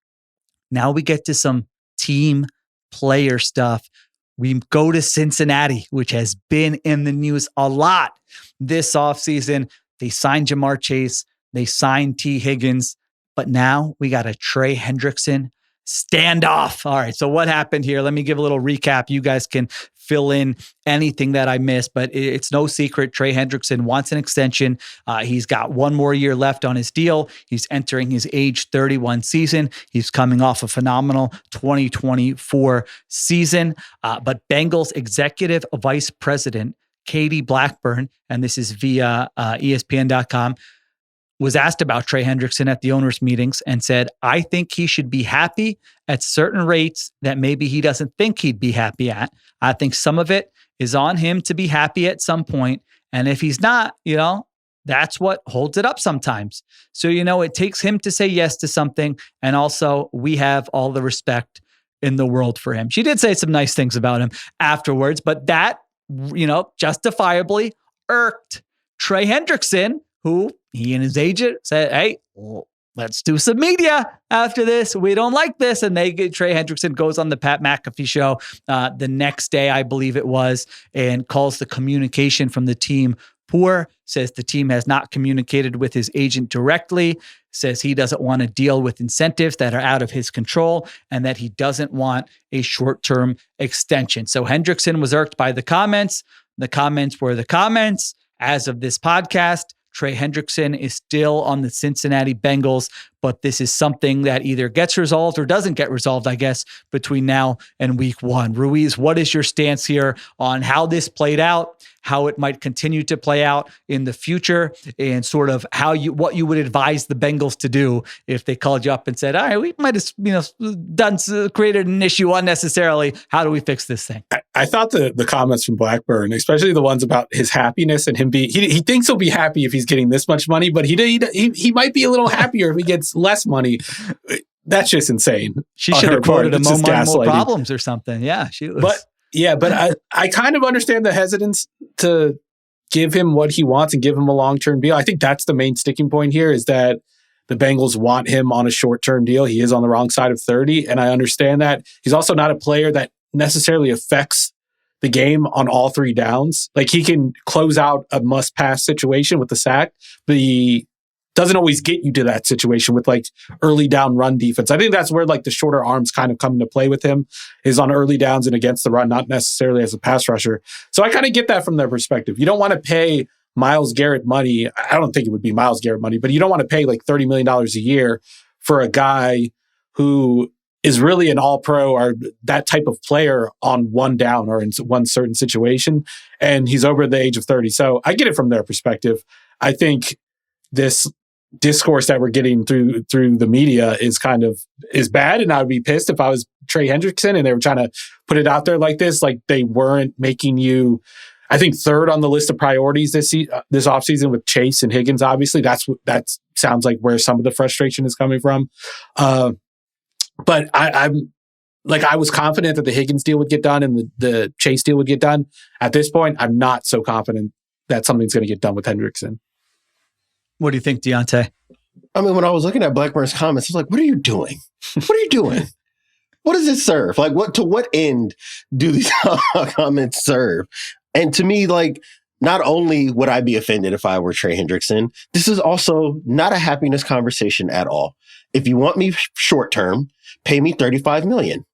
B: Now we get to some team player stuff. We go to Cincinnati, which has been in the news a lot this offseason. They signed Jamar Chase. They signed T. Higgins. But now we got a Trey Hendrickson standoff. All right, so what happened here? Let me give a little recap. You guys can fill in anything that I missed, but it's no secret. Trey Hendrickson wants an extension. He's got 1 more year left on his deal. He's entering his age 31 season. He's coming off a phenomenal 2024 season. But Bengals executive vice president Katie Blackburn, and this is via ESPN.com, was asked about Trey Hendrickson at the owners' meetings and said, I think he should be happy at certain rates that maybe he doesn't think he'd be happy at. I think some of it is on him to be happy at some point. And if he's not, that's what holds it up sometimes. So, it takes him to say yes to something. And also, we have all the respect in the world for him. She did say some nice things about him afterwards, but that, justifiably irked Trey Hendrickson, who he and his agent said, hey, let's do some media after this. We don't like this. And Trey Hendrickson goes on the Pat McAfee show the next day, I believe it was, and calls the communication from the team poor, says the team has not communicated with his agent directly, says he doesn't want to deal with incentives that are out of his control, and that he doesn't want a short-term extension. So Hendrickson was irked by the comments. The comments were the comments. As of this podcast, Trey Hendrickson is still on the Cincinnati Bengals, but this is something that either gets resolved or doesn't get resolved, I guess, between now and week 1. Ruiz, what is your stance here on how this played out, how it might continue to play out in the future, and sort of what you would advise the Bengals to do if they called you up and said, all right, we might have created an issue unnecessarily. How do we fix this thing?
C: I thought the comments from Blackburn, especially the ones about his happiness and him he thinks he'll be happy if he's getting this much money, but he might be a little happier if he gets less money. That's just insane.
B: She should have quoted him more problems or something. Yeah, she was.
C: But I kind of understand the hesitance to give him what he wants and give him a long-term deal. I think that's the main sticking point here, is that the Bengals want him on a short-term deal. He is on the wrong side of 30, and I understand that. He's also not a player that necessarily affects the game on all 3 downs. Like, he can close out a must-pass situation with the sack, but he doesn't always get you to that situation with like early down run defense. I think that's where like the shorter arms kind of come into play with him, is on early downs and against the run, not necessarily as a pass rusher. So I kind of get that from their perspective. You don't want to pay Myles Garrett money. I don't think it would be Myles Garrett money, but you don't want to pay like $30 million a year for a guy who is really an all-pro or that type of player on 1 down or in one certain situation. And he's over the age of 30. So I get it from their perspective. I think this discourse that we're getting through the media is bad, and I would be pissed if I was Trey Hendrickson and they were trying to put it out there like this, like they weren't making you, I think, 3rd on the list of priorities this offseason with Chase and Higgins. Obviously, that sounds like where some of the frustration is coming from. But I was confident that the Higgins deal would get done and the Chase deal would get done. At this point, I'm not so confident that something's going to get done with Hendrickson.
B: What do you think, Diante?
D: I mean, when I was looking at Blackburn's comments, I was like, what are you doing? What are you doing? What does it serve? Like, to what end do these comments serve? And to me, like, not only would I be offended if I were Trey Hendrickson, this is also not a happiness conversation at all. If you want me short term, pay me $35 million.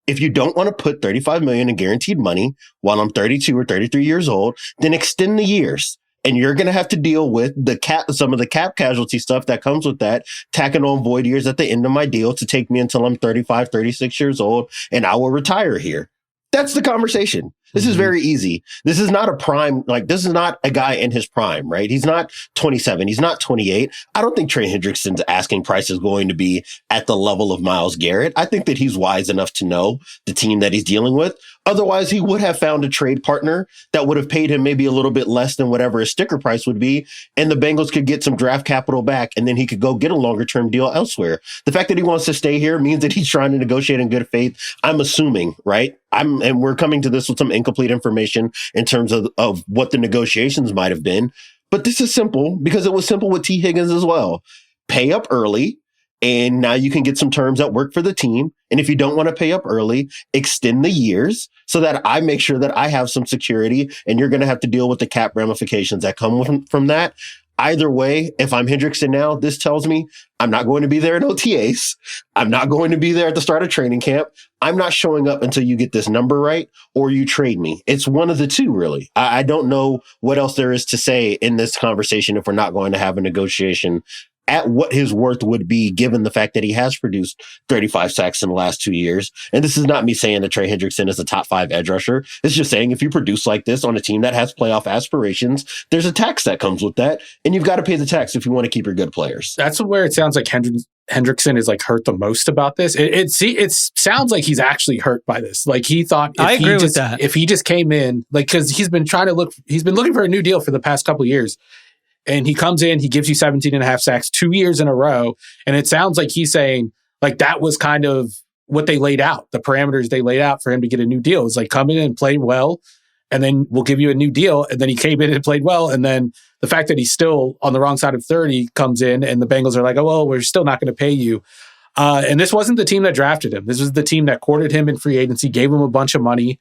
D: If you don't want to put $35 million in guaranteed money while I'm 32 or 33 years old, then extend the years. And you're going to have to deal with some of the cap casualty stuff that comes with that, tacking on void years at the end of my deal to take me until I'm 35, 36 years old, and I will retire here. That's the conversation. This is very easy. This is not a prime, this is not a guy in his prime, right? He's not 27. He's not 28. I don't think Trey Hendrickson's asking price is going to be at the level of Myles Garrett. I think that he's wise enough to know the team that he's dealing with. Otherwise, he would have found a trade partner that would have paid him maybe a little bit less than whatever his sticker price would be. And the Bengals could get some draft capital back, and then he could go get a longer term deal elsewhere. The fact that he wants to stay here means that he's trying to negotiate in good faith. I'm assuming, right? And we're coming to this with some incomplete information in terms of what the negotiations might have been. But this is simple because it was simple with T. Higgins as well. Pay up early, and now you can get some terms that work for the team. And if you don't want to pay up early, extend the years so that I make sure that I have some security, and you're going to have to deal with the cap ramifications that come from that. Either way, if I'm Hendrickson now, this tells me I'm not going to be there in OTAs. I'm not going to be there at the start of training camp. I'm not showing up until you get this number right or you trade me. It's one of the two, really. I don't know what else there is to say in this conversation if we're not going to have a negotiation at what his worth would be given the fact that he has produced 35 sacks in the last 2 years. And this is not me saying that Trey Hendrickson is a top 5 edge rusher. It's just saying if you produce like this on a team that has playoff aspirations, there's a tax that comes with that. And you've got to pay the tax if you want to keep your good players.
C: That's where it sounds like Hendrickson is like hurt the most about this. It sounds like he's actually hurt by this. Like he thought if he just came in, like, cause he's been looking for a new deal for the past couple of years. And he comes in, he gives you 17 and a half sacks 2 years in a row. And it sounds like he's saying like that was kind of what they laid out, the parameters they laid out for him to get a new deal. It was like come in and play well, and then we'll give you a new deal. And then he came in and played well. And then the fact that he's still on the wrong side of 30 comes in and the Bengals are like, oh, well, we're still not going to pay you. And this wasn't the team that drafted him. This was the team that courted him in free agency, gave him a bunch of money.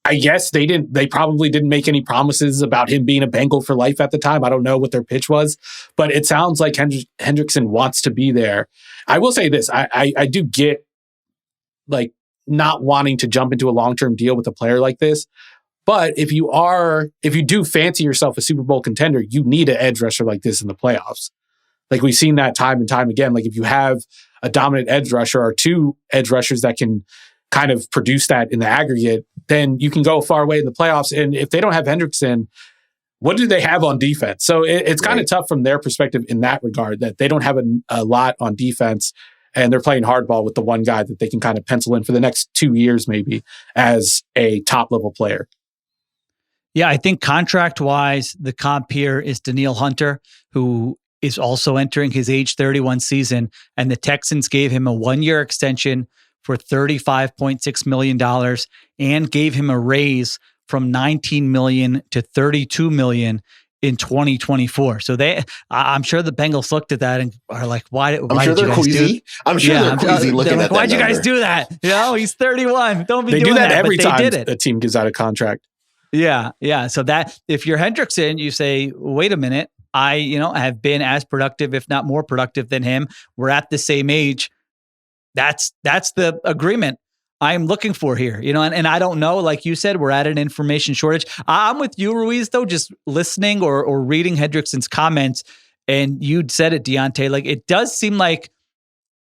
C: I guess they probably didn't make any promises about him being a Bengal for life at the time. I don't know what their pitch was, but it sounds like Hendrickson wants to be there. I will say this. I do get like not wanting to jump into a long-term deal with a player like this. But if you do fancy yourself a Super Bowl contender, you need an edge rusher like this in the playoffs. Like we've seen that time and time again. Like if you have a dominant edge rusher or two edge rushers that can kind of produce that in the aggregate, then you can go far away in the playoffs. And if they don't have Hendrickson, what do they have on defense? So it's kind of tough from their perspective in that regard, that they don't have a lot on defense and they're playing hardball with the one guy that they can kind of pencil in for the next 2 years maybe as a top level player.
B: Yeah, I think contract-wise, the comp here is Danielle Hunter, who is also entering his age 31 season, and the Texans gave him a 1-year extension for $35.6 million and gave him a raise from $19 million to $32 million in 2024. So I'm sure the Bengals looked at that and are like, why did you guys queasy.
D: I'm sure they're queasy looking at that.
B: Why'd you guys do that? You know, he's 31. Don't be
C: doing
B: doing that
C: every time a team gives out a contract.
B: Yeah. So that if you're Hendrickson, you say, wait a minute, I have been as productive, if not more productive than him. We're at the same age. That's the agreement I'm looking for here, and I don't know, like you said, we're at an information shortage. I'm with you, Ruiz, though, just listening or reading Hendrickson's comments, and you'd said it, Diante, like it does seem like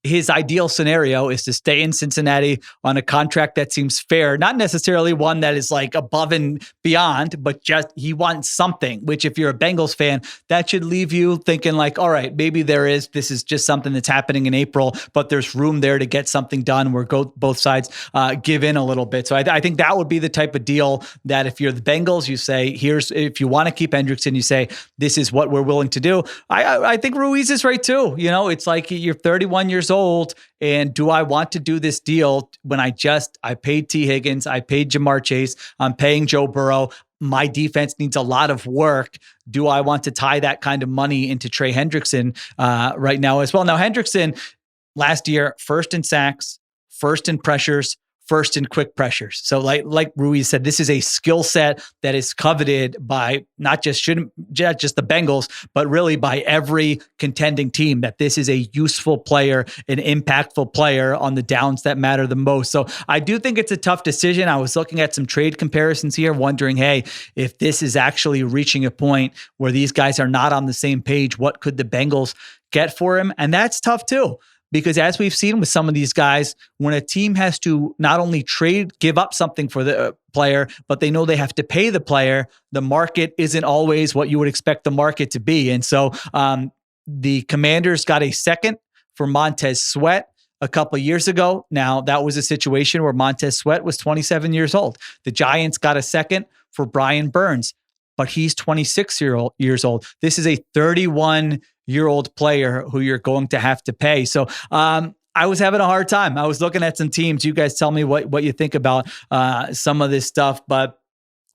B: his ideal scenario is to stay in Cincinnati on a contract that seems fair, not necessarily one that is like above and beyond, but just he wants something, which if you're a Bengals fan, that should leave you thinking like, all right, maybe this is just something that's happening in April, but there's room there to get something done where both sides give in a little bit. So I think that would be the type of deal that if you're the Bengals, you say, if you want to keep Hendrickson, you say, this is what we're willing to do. I think Ruiz is right too. It's like you're 31 years old, and do I want to do this deal when I paid T. Higgins, I paid Jamar Chase, I'm paying Joe Burrow, my defense needs a lot of work. Do I want to tie that kind of money into Trey Hendrickson right now as well? Now, Hendrickson last year, first in sacks, first in pressures, first in quick pressures. So like Ruiz said, this is a skill set that is coveted by not just the Bengals, but really by every contending team, that this is a useful player, an impactful player on the downs that matter the most. So I do think it's a tough decision. I was looking at some trade comparisons here, wondering, hey, if this is actually reaching a point where these guys are not on the same page, what could the Bengals get for him? And that's tough too. Because as we've seen with some of these guys, when a team has to not only give up something for the player, but they know they have to pay the player, the market isn't always what you would expect the market to be. And so the Commanders got a second for Montez Sweat a couple of years ago. Now, that was a situation where Montez Sweat was 27 years old. The Giants got a second for Brian Burns, but he's 26 years old. This is a 31-year-old player who you're going to have to pay. So I was having a hard time. I was looking at some teams. You guys tell me what you think about some of this stuff. But,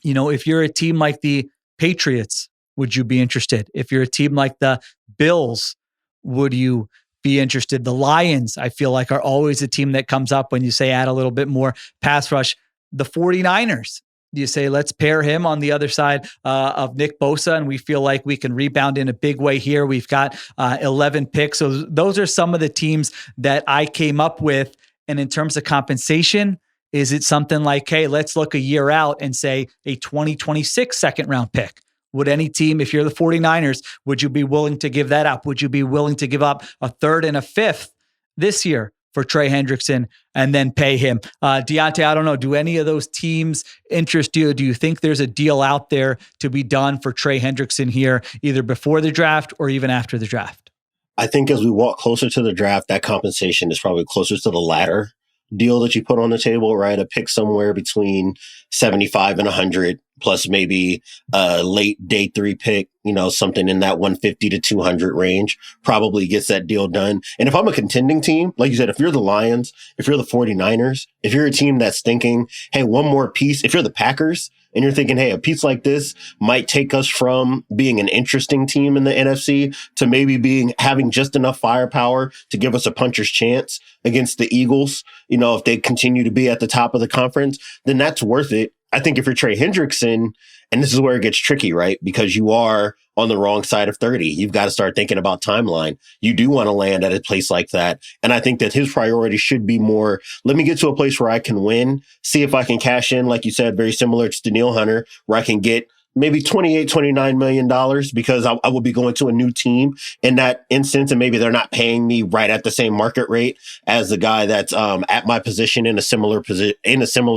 B: if you're a team like the Patriots, would you be interested? If you're a team like the Bills, would you be interested? The Lions, I feel like, are always a team that comes up when you say add a little bit more pass rush. The 49ers, you say, let's pair him on the other side of Nick Bosa, and we feel like we can rebound in a big way here. We've got 11 picks. So those are some of the teams that I came up with. And in terms of compensation, is it something like, hey, let's look a year out and say a 2026 second round pick Would any team, if you're the 49ers, would you be willing to give that up? Would you be willing to give up a third and a fifth this year for Trey Hendrickson and then pay him? Diante, I don't know. Do any of those teams interest you? Do you think there's a deal out there to be done for Trey Hendrickson here, either before the draft or even after the draft?
D: I think as we walk closer to the draft, that compensation is probably closer to the latter deal that you put on the table, right? A pick somewhere between 75 and 100, plus maybe a late day 3 pick, something in that 150 to 200 range probably gets that deal done. And if I'm a contending team, like you said, if you're the Lions, if you're the 49ers, if you're a team that's thinking, hey, one more piece, if you're the Packers, and you're thinking, hey, a piece like this might take us from being an interesting team in the NFC to maybe having just enough firepower to give us a puncher's chance against the Eagles, if they continue to be at the top of the conference, then that's worth it. I think if you're Trey Hendrickson, and this is where it gets tricky, right? Because you are on the wrong side of 30. You've got to start thinking about timeline. You do want to land at a place like that. And I think that his priority should be more, let me get to a place where I can win, see if I can cash in, like you said, very similar to Daniil Hunter, where I can get maybe $28-29 million because I will be going to a new team in that instance. And maybe they're not paying me right at the same market rate as the guy that's at my position in a similar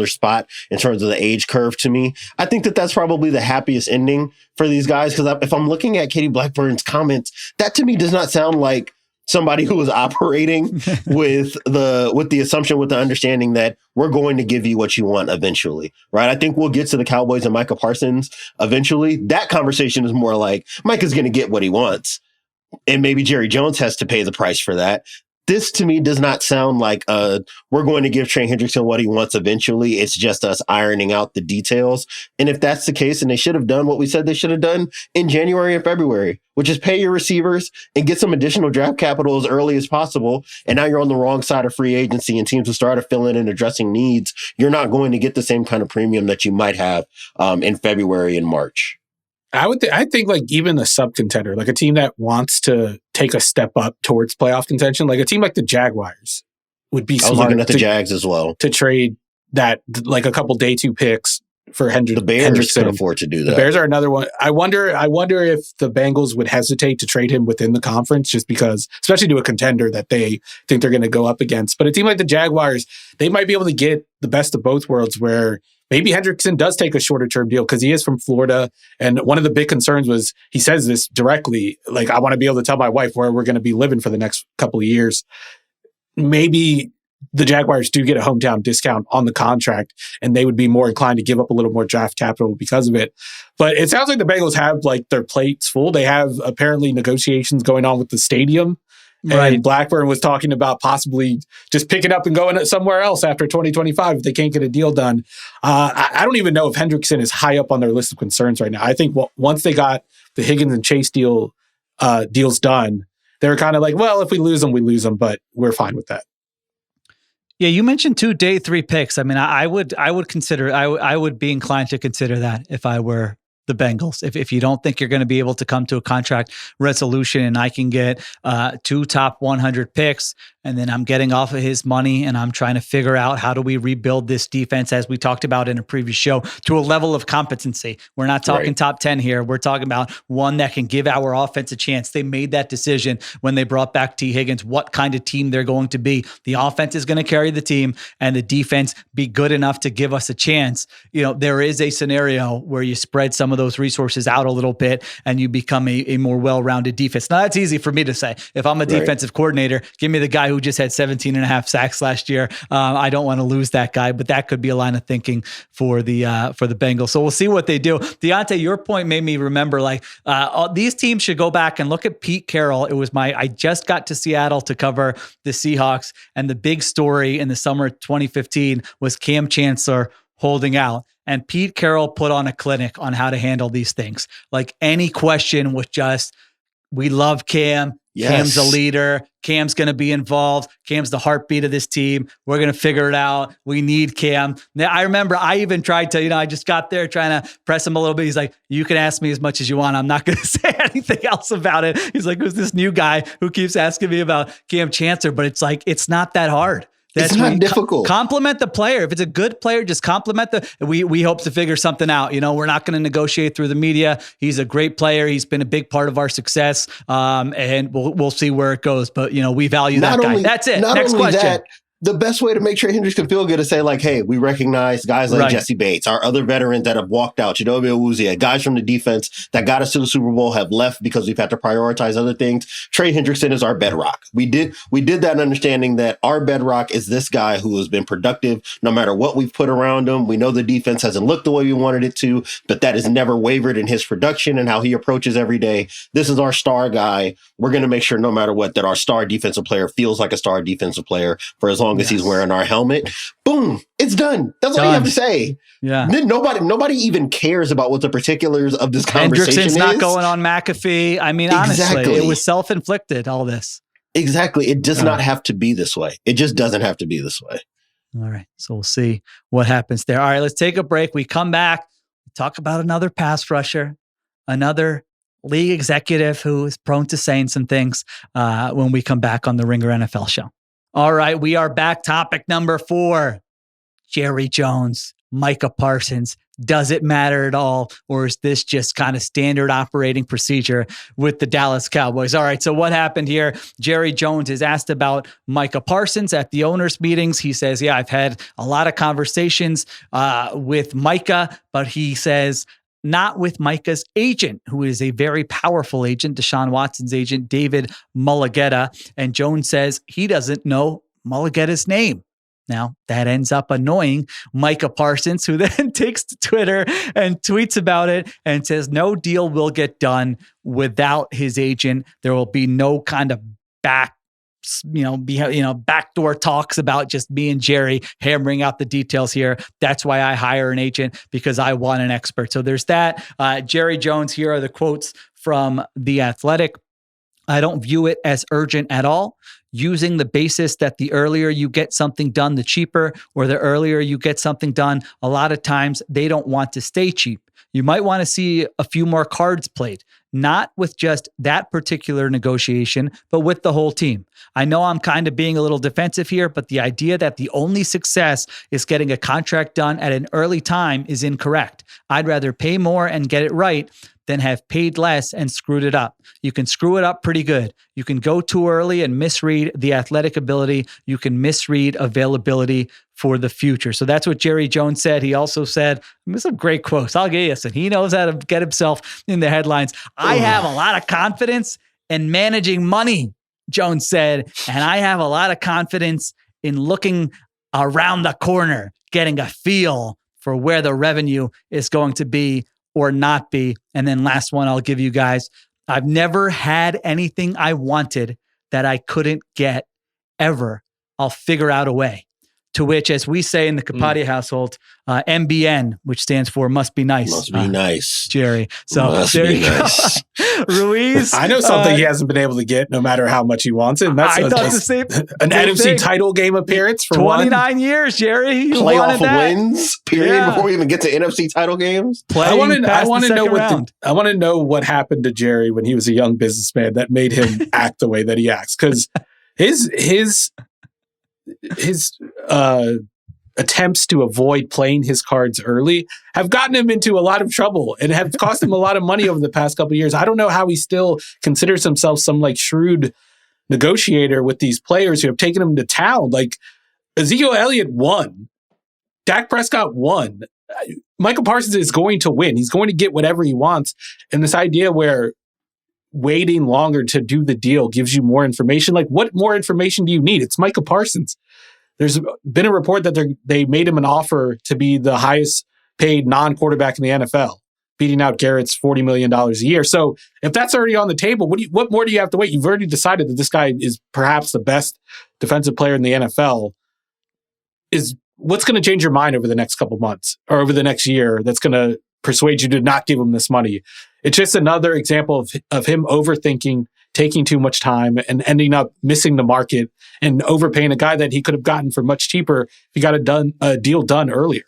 D: spot in terms of the age curve to me. I think that that's probably the happiest ending for these guys. Because if I'm looking at Katie Blackburn's comments, that to me does not sound like somebody who is operating with the assumption, with the understanding that we're going to give you what you want eventually, right? I think we'll get to the Cowboys and Micah Parsons eventually. That conversation is more like Micah's going to get what he wants, and maybe Jerry Jones has to pay the price for that. This to me does not sound like we're going to give Trey Hendrickson what he wants eventually. It's just us ironing out the details. And if that's the case, and they should have done what we said they should have done in January and February, which is pay your receivers and get some additional draft capital as early as possible. And now you're on the wrong side of free agency, and teams will start filling and addressing needs. You're not going to get the same kind of premium that you might have in February and March.
C: I think like even a sub-contender, like a team that wants to take a step up towards playoff contention, like a team like the Jaguars would be smart. I was
D: looking at the Jags as well.
C: To trade that, like a couple day 2 picks for Hendrickson.
D: The Bears can afford to do that.
C: The Bears are another one. I wonder if the Bengals would hesitate to trade him within the conference, just because, especially to a contender that they think they're going to go up against. But a team like the Jaguars, they might be able to get the best of both worlds, where maybe Hendrickson does take a shorter term deal because he is from Florida. And one of the big concerns was, he says this directly, like, I want to be able to tell my wife where we're going to be living for the next couple of years. Maybe the Jaguars do get a hometown discount on the contract, and they would be more inclined to give up a little more draft capital because of it. But it sounds like the Bengals have like their plates full. They have apparently negotiations going on with the stadium. Right. And Blackburn was talking about possibly just picking up and going somewhere else after 2025 if they can't get a deal done. I don't even know if Hendrickson is high up on their list of concerns right now. I think once they got the Higgins and Chase deals done, they were kind of like, well, if we lose them, we lose them, but we're fine with that.
B: Yeah, you mentioned 2 day 3 picks. I mean, I would consider, I would be inclined to consider that if I were the Bengals. If you don't think you're going to be able to come to a contract resolution, and I can get 2 top 100 picks, and then I'm getting off of his money, and I'm trying to figure out how do we rebuild this defense, as we talked about in a previous show, to a level of competency. We're not talking top 10 here. We're talking about one that can give our offense a chance. They made that decision when they brought back T. Higgins, what kind of team they're going to be. The offense is going to carry the team, and the defense be good enough to give us a chance. There is a scenario where you spread some of those resources out a little bit, and you become a more well-rounded defense. Now, that's easy for me to say. If I'm a defensive coordinator, give me the guy who just had 17 and a half sacks last year. I don't want to lose that guy, but that could be a line of thinking for the Bengals. So we'll see what they do. Diante, your point made me remember, these teams should go back and look at Pete Carroll. I just got to Seattle to cover the Seahawks, and the big story in the summer of 2015 was Cam Chancellor holding out. And Pete Carroll put on a clinic on how to handle these things. Like, any question was just, we love Cam. Yes. Cam's a leader. Cam's going to be involved. Cam's the heartbeat of this team. We're going to figure it out. We need Cam. Now, I remember I even tried to, I just got there trying to press him a little bit. He's like, you can ask me as much as you want. I'm not going to say anything else about it. He's like, who's this new guy who keeps asking me about Cam Chancellor? But it's like, it's not that hard.
D: It's not difficult.
B: Compliment the player. If it's a good player, just compliment we hope to figure something out. We're not going to negotiate through the media. He's a great player. He's been a big part of our success. And we'll see where it goes. But, we value that guy. That's it. Next question.
D: The best way to make Trey Hendrickson feel good is say, like, hey, we recognize guys like Jesse Bates, our other veterans that have walked out, Chidobe Awuzie, guys from the defense that got us to the Super Bowl have left because we've had to prioritize other things. Trey Hendrickson is our bedrock. We did that understanding that our bedrock is this guy who has been productive no matter what we've put around him. We know the defense hasn't looked the way we wanted it to, but that has never wavered in his production and how he approaches every day. This is our star guy. We're going to make sure no matter what that our star defensive player feels like a star defensive player for as long as he's wearing our helmet. Boom, it's done. That's all you have to say.
B: Yeah.
D: Then nobody even cares about what the particulars of this conversation is.
B: Hendrickson's not going on McAfee. I mean, honestly, it was self-inflicted, all this.
D: Exactly. It does not have to be this way. It just doesn't have to be this way.
B: All right. So we'll see what happens there. All right, let's take a break. We come back, we talk about another pass rusher, another league executive who is prone to saying some things when we come back on the Ringer NFL show. All right, we are back. Topic number 4, Jerry Jones, Micah Parsons. Does it matter at all? Or is this just kind of standard operating procedure with the Dallas Cowboys? All right, so what happened here? Jerry Jones is asked about Micah Parsons at the owners' meetings. He says, yeah, I've had a lot of conversations with Micah, but he says, not with Micah's agent, who is a very powerful agent, Deshaun Watson's agent, David Mulligetta. And Jones says he doesn't know Mulligetta's name. Now, that ends up annoying Micah Parsons, who then takes to Twitter and tweets about it and says no deal will get done without his agent. There will be no kind of backdoor talks about just me and Jerry hammering out the details here. That's why I hire an agent, because I want an expert. So there's that. Jerry Jones, here are the quotes from The Athletic. I don't view it as urgent at all. Using the basis that the earlier you get something done, the cheaper, or the earlier you get something done, a lot of times they don't want to stay cheap. You might want to see a few more cards played, not with just that particular negotiation, but with the whole team. I know I'm kind of being a little defensive here, but the idea that the only success is getting a contract done at an early time is incorrect. I'd rather pay more and get it right than have paid less and screwed it up. You can screw it up pretty good. You can go too early and misread the athletic ability. You can misread availability for the future. So that's what Jerry Jones said. He also said, some great quotes. I'll get you some. He knows how to get himself in the headlines. I have a lot of confidence in managing money, Jones said, and I have a lot of confidence in looking around the corner, getting a feel for where the revenue is going to be or not be. And then last one I'll give you guys. I've never had anything I wanted that I couldn't get ever. I'll figure out a way. To which, as we say in the Kapadia household, MBN, which stands for must be nice.
D: Must be nice.
B: Jerry. So
D: must
B: there
D: be
B: you
D: nice.
B: go. Ruiz.
C: I know something he hasn't been able to get no matter how much he wants it. And that's an NFC title game appearance for
B: 29 years, Jerry. You
D: playoff
B: that.
D: wins, period, before we even get to NFC title games.
C: I want to know what happened to Jerry when he was a young businessman that made him act the way that he acts. Because his attempts to avoid playing his cards early have gotten him into a lot of trouble and have cost him a lot of money over the past couple of years. I don't know how he still considers himself some shrewd negotiator with these players who have taken him to town. Like Ezekiel Elliott won. Dak Prescott won. Micah Parsons is going to win. He's going to get whatever he wants. And this idea where waiting longer to do the deal gives you more information. Like, what more information do you need? It's Micah Parsons. There's been a report that they made him an offer to be the highest paid non-quarterback in the NFL, beating out Garrett's $40 million a year. So if that's already on the table, what more do you have to wait? You've already decided that this guy is perhaps the best defensive player in the NFL. What's going to change your mind over the next couple months or over the next year that's going to persuade you to not give him this money? It's just another example of him overthinking, taking too much time, and ending up missing the market and overpaying a guy that he could have gotten for much cheaper if he got a deal done earlier.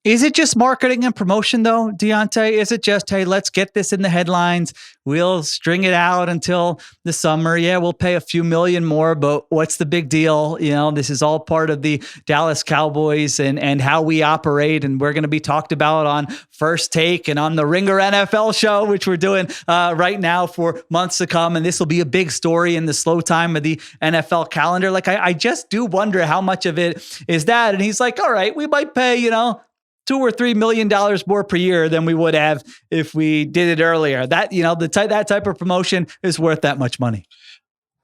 B: Is it just marketing and promotion though, Diante? Is it just, hey, let's get this in the headlines. We'll string it out until the summer. Yeah, we'll pay a few million more, but what's the big deal? This is all part of the Dallas Cowboys and how we operate. And we're going to be talked about on First Take and on the Ringer NFL show, which we're doing right now for months to come. And this will be a big story in the slow time of the NFL calendar. Like, I just do wonder how much of it is that. And he's like, all right, we might pay, $2 or $3 million more per year than we would have if we did it earlier. That, that type of promotion is worth that much money.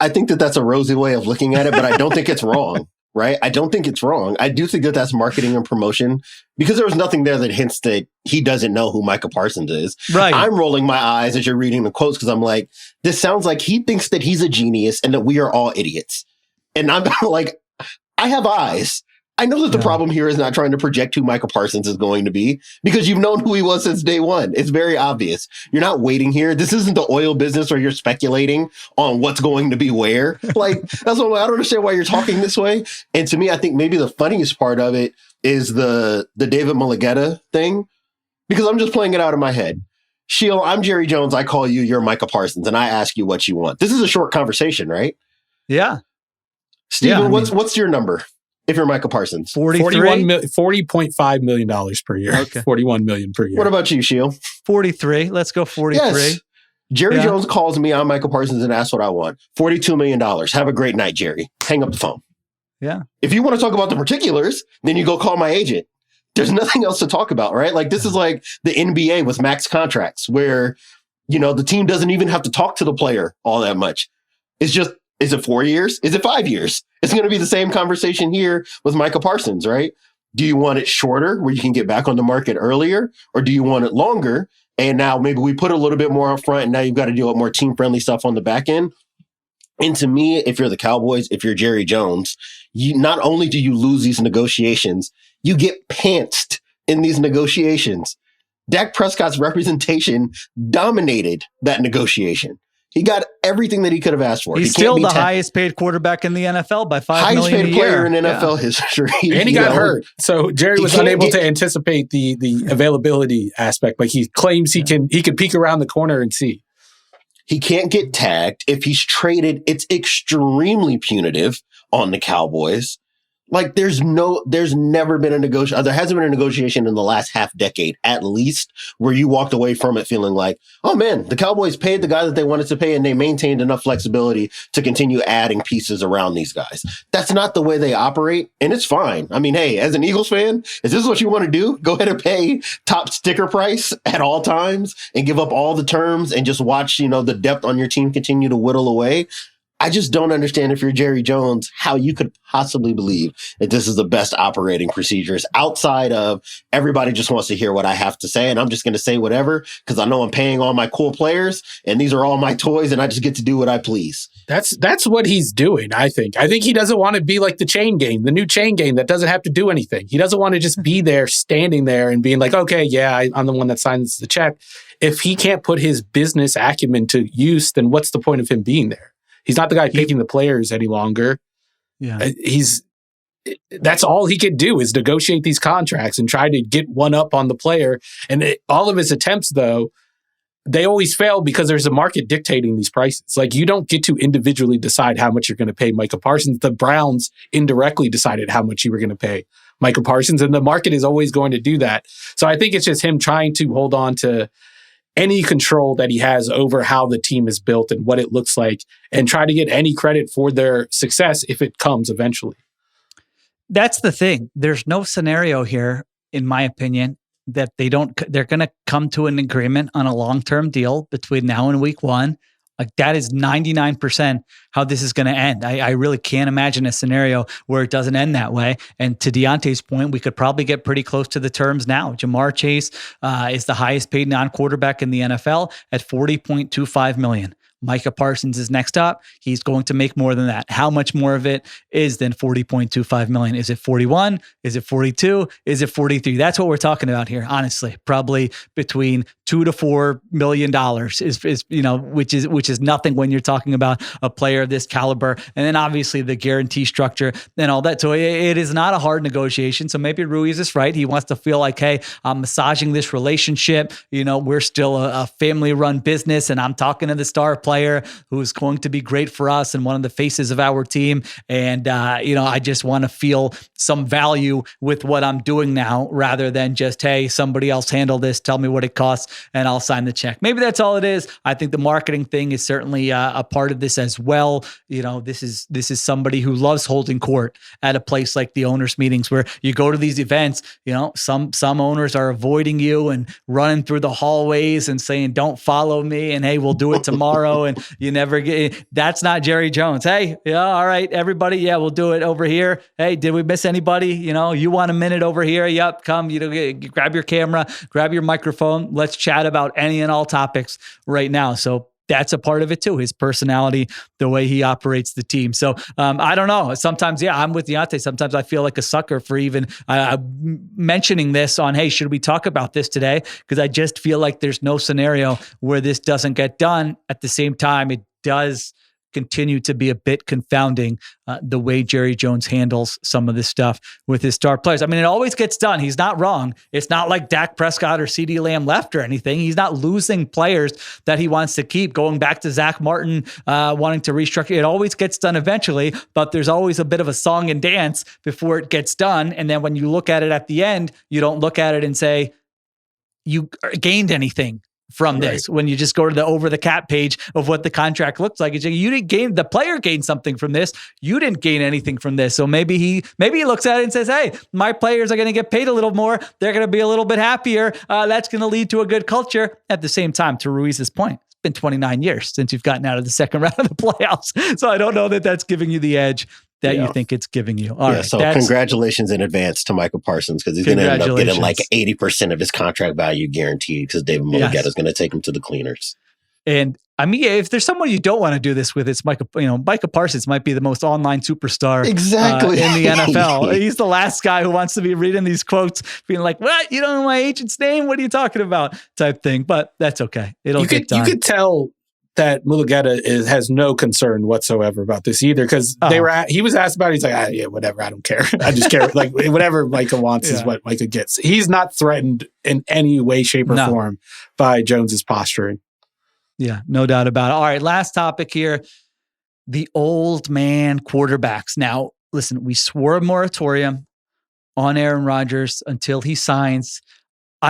D: I think that that's a rosy way of looking at it, but I don't think it's wrong, right? I don't think it's wrong. I do think that that's marketing and promotion because there was nothing there that hints that he doesn't know who Micah Parsons is.
B: Right.
D: I'm rolling my eyes as you're reading the quotes because I'm like, this sounds like he thinks that he's a genius and that we are all idiots. And I'm like, I have eyes. I know that the problem here is not trying to project who Micah Parsons is going to be because you've known who he was since day one. It's very obvious. You're not waiting here. This isn't the oil business where you're speculating on what's going to be where. Like, that's what I don't understand why you're talking this way. And to me, I think maybe the funniest part of it is the David Mulligetta thing because I'm just playing it out in my head. Sheil, I'm Jerry Jones. I call you, you're Micah Parsons, and I ask you what you want. This is a short conversation, right?
B: Yeah.
D: Steven, what's your number? If you're Micah Parsons,
C: $40.5 million per year.
B: Okay.
C: $41 million per year.
D: What about you, Sheil?
B: 43. Let's go 43.
D: Yes. Jerry Jones calls me, I'm Micah Parsons, and asks what I want. $42 million. Have a great night, Jerry. Hang up the phone.
B: Yeah.
D: If you want to talk about the particulars, then you go call my agent. There's nothing else to talk about, right? Like, this is like the NBA with max contracts where, the team doesn't even have to talk to the player all that much. It's just, is it 4 years? Is it 5 years? It's going to be the same conversation here with Micah Parsons, right? Do you want it shorter where you can get back on the market earlier? Or do you want it longer? And now maybe we put a little bit more up front and now you've got to deal with more team-friendly stuff on the back end. And to me, if you're the Cowboys, if you're Jerry Jones, not only do you lose these negotiations, you get pantsed in these negotiations. Dak Prescott's representation dominated that negotiation. He got everything that he could have asked for.
B: He's still the highest paid quarterback in the NFL by $5 million a year.
D: Highest paid player in NFL history.
C: And he got hurt. So Jerry was unable to anticipate the availability aspect. Like he claims he can peek around the corner and see.
D: He can't get tagged. If he's traded, it's extremely punitive on the Cowboys. Like there's never been a negotiation. There hasn't been a negotiation in the last half decade, at least, where you walked away from it feeling like, oh man, the Cowboys paid the guy that they wanted to pay and they maintained enough flexibility to continue adding pieces around these guys. That's not the way they operate. And it's fine. I mean, hey, as an Eagles fan, is this what you want to do? Go ahead and pay top sticker price at all times and give up all the terms and just watch, the depth on your team continue to whittle away. I just don't understand if you're Jerry Jones, how you could possibly believe that this is the best operating procedures outside of everybody just wants to hear what I have to say. And I'm just going to say whatever because I know I'm paying all my cool players and these are all my toys and I just get to do what I please.
C: That's what he's doing, I think. I think he doesn't want to be like the chain game, the new chain game that doesn't have to do anything. He doesn't want to just be there, standing there and being like, okay, yeah, I'm the one that signs the check. If he can't put his business acumen to use, then what's the point of him being there? He's not the guy picking the players any longer.
B: Yeah,
C: that's all he could do is negotiate these contracts and try to get one up on the player. And all of his attempts, though, they always fail because there's a market dictating these prices. Like you don't get to individually decide how much you're going to pay Micah Parsons. The Browns indirectly decided how much you were going to pay Micah Parsons, and the market is always going to do that. So I think it's just him trying to hold on to any control that he has over how the team is built and what it looks like and try to get any credit for their success if it comes eventually.
B: That's the thing. There's no scenario here, in my opinion, that they're going to come to an agreement on a long-term deal between now and week one. Like that is 99% how this is going to end. I really can't imagine a scenario where it doesn't end that way. And to Diante's point, we could probably get pretty close to the terms now. Jamar Chase is the highest paid non-quarterback in the NFL at $40.25 million. Micah Parsons is next up. He's going to make more than that. How much more of it is than $40.25 million? Is it 41? Is it 42? Is it 43? That's what we're talking about here, honestly. Probably between $2 to $4 million is which is nothing when you're talking about a player of this caliber. And then obviously the guarantee structure and all that. So it is not a hard negotiation. So maybe Ruiz is right. He wants to feel like, hey, I'm massaging this relationship. We're still a family-run business, and I'm talking to the star player who is going to be great for us and one of the faces of our team. And I just want to feel some value with what I'm doing now, rather than just, hey, somebody else handle this, tell me what it costs, and I'll sign the check. Maybe that's all it is. I think the marketing thing is certainly a part of this as well. This is somebody who loves holding court at a place like the owners' meetings, where you go to these events. Some owners are avoiding you and running through the hallways and saying, "Don't follow me," and, "Hey, we'll do it tomorrow." And you never get. That's not Jerry Jones. Hey, yeah, all right, everybody, yeah, we'll do it over here. Hey, did we miss anybody? You want a minute over here? Yep, come. Grab your camera, grab your microphone. Let's chat about any and all topics right now. So that's a part of it too. His personality, the way he operates the team. So I don't know. Sometimes, yeah, I'm with Diante. Sometimes I feel like a sucker for even mentioning this on, hey, should we talk about this today? Because I just feel like there's no scenario where this doesn't get done. At the same time, it does continue to be a bit confounding the way Jerry Jones handles some of this stuff with his star players. I mean, it always gets done. He's not wrong. It's not like Dak Prescott or CeeDee Lamb left or anything. He's not losing players that he wants to keep. Going back to Zach Martin wanting to restructure, it always gets done eventually, but there's always a bit of a song and dance before it gets done. And then when you look at it at the end, you don't look at it and say, you gained anything from this. Right. When you just go to the over the cap page of what the contract looks like, you didn't gain, the player gained something from this. You didn't gain anything from this. So maybe he looks at it and says, hey, my players are going to get paid a little more. They're going to be a little bit happier. That's going to lead to a good culture. At the same time, to Ruiz's point, it's been 29 years since you've gotten out of the second round of the playoffs. So I don't know that that's giving you the edge that you think it's giving you. All right,
D: so congratulations in advance to Micah Parsons, because he's going to end up getting like 80% of his contract value guaranteed, because David Mulligetta is going to take him to the cleaners.
B: And I mean, if there's someone you don't want to do this with, it's Micah. Micah Parsons might be the most online superstar in the NFL. He's the last guy who wants to be reading these quotes, being like, "What? You don't know my agent's name? What are you talking about?" type thing. But that's okay. It'll get done.
C: You could tell that Mulligetta has no concern whatsoever about this either, because he was asked about it. He's like, yeah, whatever, I don't care. I just care. Like, whatever Micah wants is what Micah gets. He's not threatened in any way, shape, or form by Jones's posturing.
B: Yeah, no doubt about it. All right, last topic here. The old man quarterbacks. Now, listen, we swore a moratorium on Aaron Rodgers until he signs.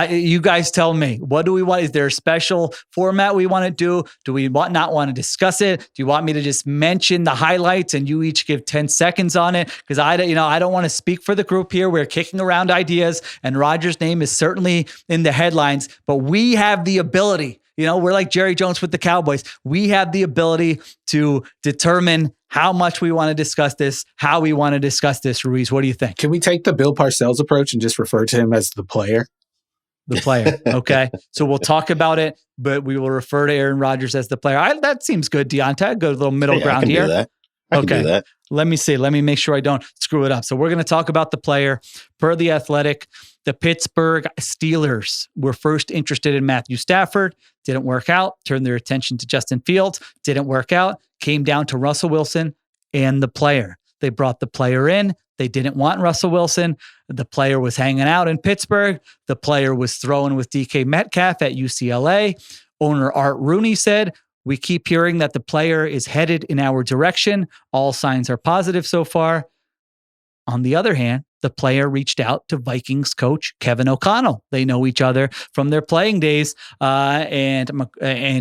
B: You guys tell me, what do we want? Is there a special format we want to do? Do we not want to discuss it? Do you want me to just mention the highlights and you each give 10 seconds on it? Because I don't want to speak for the group here. We're kicking around ideas, and Rodgers' name is certainly in the headlines, but we have the ability. We're like Jerry Jones with the Cowboys. We have the ability to determine how much we want to discuss this, how we want to discuss this. Ruiz, what do you think?
C: Can we take the Bill Parcells approach and just refer to him as the player?
B: The player. Okay. So we'll talk about it, but we will refer to Aaron Rodgers as the player. That seems good, Diante. Go to a little middle ground here.
D: I can do that.
B: Let me see. Let me make sure I don't screw it up. So we're going to talk about the player. Per The Athletic, the Pittsburgh Steelers were first interested in Matthew Stafford. Didn't work out. Turned their attention to Justin Fields. Didn't work out. Came down to Russell Wilson and the player. They brought the player in. They didn't want Russell Wilson. The player was hanging out in Pittsburgh. The player was throwing with DK Metcalf at UCLA. Owner Art Rooney said, "We keep hearing that the player is headed in our direction. All signs are positive so far." On the other hand, the player reached out to Vikings coach Kevin O'Connell. They know each other from their playing days, and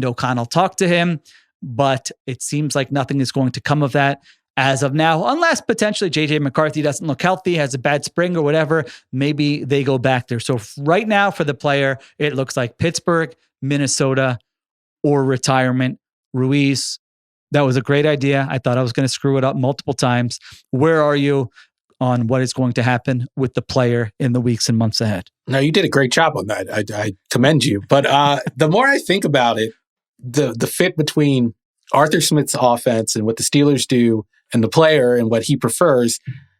B: O'Connell talked to him, but it seems like nothing is going to come of that as of now, unless potentially JJ McCarthy doesn't look healthy, has a bad spring or whatever. Maybe they go back there. So right now for the player, it looks like Pittsburgh, Minnesota, or retirement. Ruiz, that was a great idea. I thought I was going to screw it up multiple times. Where are you on what is going to happen with the player in the weeks and months ahead?
C: No, you did a great job on that. I commend you. But the more I think about it, the fit between Arthur Smith's offense and what the Steelers do and the player and what he prefers,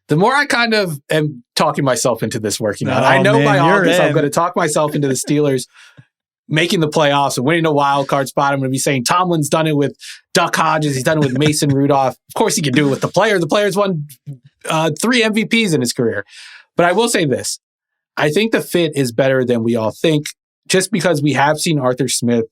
C: the more I kind of am talking myself into this working out. I know by August I'm going to talk myself into the Steelers making the playoffs and winning a wild card spot. I'm going to be saying Tomlin's done it with Duck Hodges. He's done it with Mason Rudolph. Of course, he can do it with the player. The player's won 3 MVPs in his career. But I will say this. I think the fit is better than we all think, just because we have seen Arthur Smith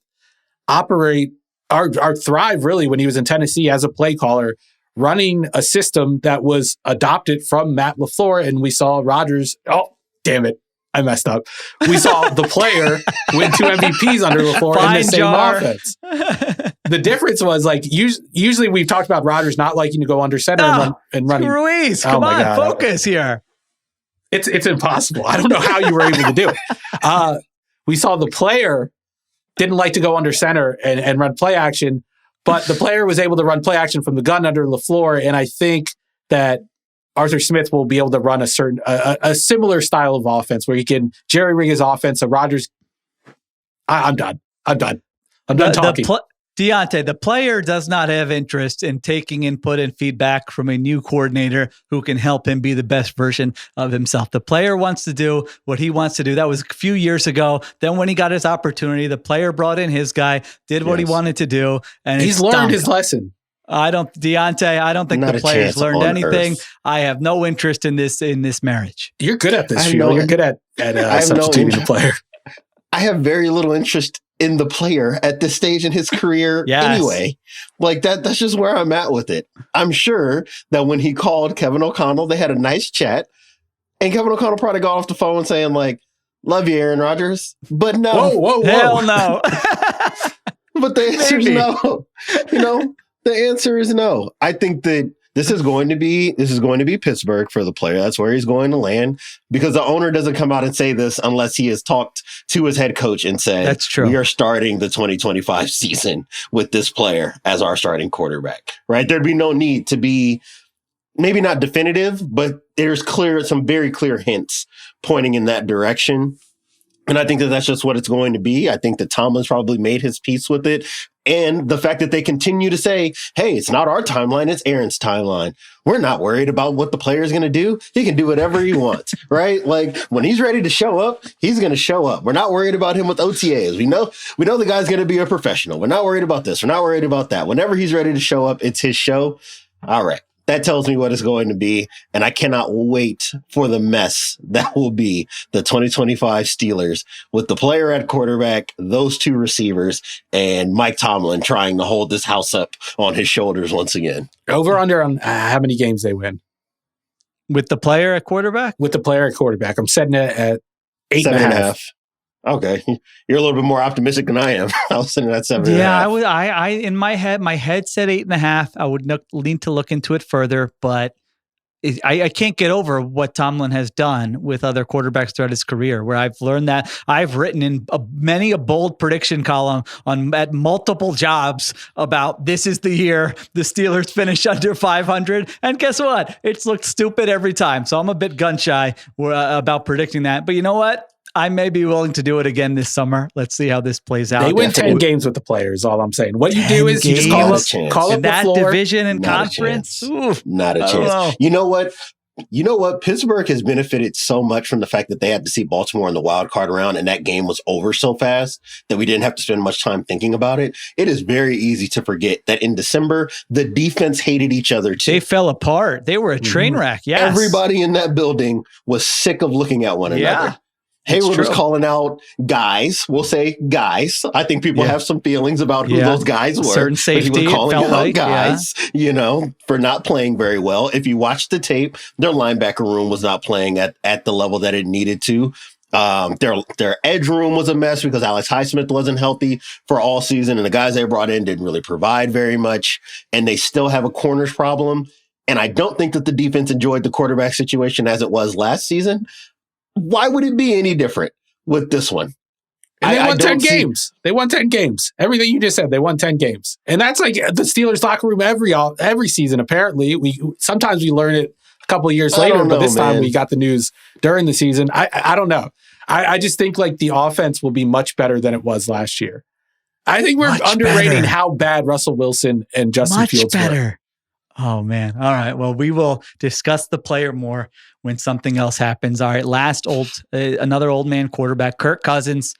C: operate or thrive really when he was in Tennessee as a play caller, running a system that was adopted from Matt LaFleur. And we saw Rodgers. Oh, damn it. I messed up. We saw the player win 2 MVPs under LaFleur in the same offense. The difference was like usually we've talked about Rodgers not liking to go under center and running.
B: Ruiz, come on, focus here.
C: It's impossible. I don't know how you were able to do it. We saw the player didn't like to go under center and run play action, but the player was able to run play action from the gun under LaFleur, and I think that Arthur Smith will be able to run a similar style of offense where he can jerry-rig his offense. So Rodgers, I'm done. I'm done talking.
B: Diante, the player does not have interest in taking input and feedback from a new coordinator who can help him be the best version of himself. The player wants to do what he wants to do. That was a few years ago. Then when he got his opportunity, the player brought in his guy, did what he wanted to do, and
C: he's learned his lesson.
B: I don't think the players learned anything. I have no interest in this marriage.
C: You're good at this, Sheil. You're good at substituting the player.
D: I have very little interest in the player at this stage in his career anyway. Like that's just where I'm at with it. I'm sure that when he called Kevin O'Connell, they had a nice chat, and Kevin O'Connell probably got off the phone saying like, "Love you, Aaron Rodgers," but no,
C: whoa.
B: Hell no.
D: But the answer is no. The answer is no. I think that this is going to be Pittsburgh for the player. That's where he's going to land, because the owner doesn't come out and say this unless he has talked to his head coach and said,
B: "That's true.
D: We are starting the 2025 season with this player as our starting quarterback." Right? There'd be no need to be maybe not definitive, but there's some very clear hints pointing in that direction. And I think that that's just what it's going to be. I think that Tomlin's probably made his peace with it. And the fact that they continue to say, hey, it's not our timeline, it's Aaron's timeline. We're not worried about what the player is going to do. He can do whatever he wants, right? Like when he's ready to show up, he's going to show up. We're not worried about him with OTAs. We know the guy's going to be a professional. We're not worried about this. We're not worried about that. Whenever he's ready to show up, it's his show. All right. That tells me what it's going to be, and I cannot wait for the mess that will be the 2025 Steelers with the player at quarterback, those 2 receivers, and Mike Tomlin trying to hold this house up on his shoulders once again.
C: Over under on how many games they win.
B: With the player at quarterback?
C: With the player at quarterback. I'm setting it at 8.5.
D: Okay. You're a little bit more optimistic than I am. I was sitting at 7.5.
B: Yeah, I in my head said 8.5. I would lean to look into it further, but I can't get over what Tomlin has done with other quarterbacks throughout his career, where I've learned that I've written in many a bold prediction column at multiple jobs about this is the year the Steelers finish under 500. And guess what? It's looked stupid every time. So I'm a bit gun shy about predicting that. But you know what? I may be willing to do it again this summer. Let's see how this plays out.
C: They win 10 games with the players, all I'm saying. What you do is you just call up
B: that
C: the floor.
B: Division and conference.
D: Not a chance. You know what? Pittsburgh has benefited so much from the fact that they had to see Baltimore in the wild card round, and that game was over so fast that we didn't have to spend much time thinking about it. It is very easy to forget that in December, the defense hated each other too.
B: They fell apart. They were a train wreck. Yes.
D: Everybody in that building was sick of looking at one another. Hayward was calling out guys. We'll say guys. I think people have some feelings about who those guys were.
B: Certain safety.
D: But he was calling out guys, for not playing very well. If you watch the tape, their linebacker room was not playing at the level that it needed to. Their edge room was a mess because Alex Highsmith wasn't healthy for all season, and the guys they brought in didn't really provide very much. And they still have a corners problem. And I don't think that the defense enjoyed the quarterback situation as it was last season. Why would it be any different with this one?
C: And they won 10 games. They won 10 games. Everything you just said, they won 10 games. And that's like the Steelers locker room every season, apparently. Sometimes we learn it a couple of years later, but this time we got the news during the season. I don't know. I just think like the offense will be much better than it was last year. I think we're underrating how bad Russell Wilson and Justin Fields were.
B: Oh, man. All right. Well, we will discuss the player more when something else happens. All right. Another old man quarterback, Kirk Cousins.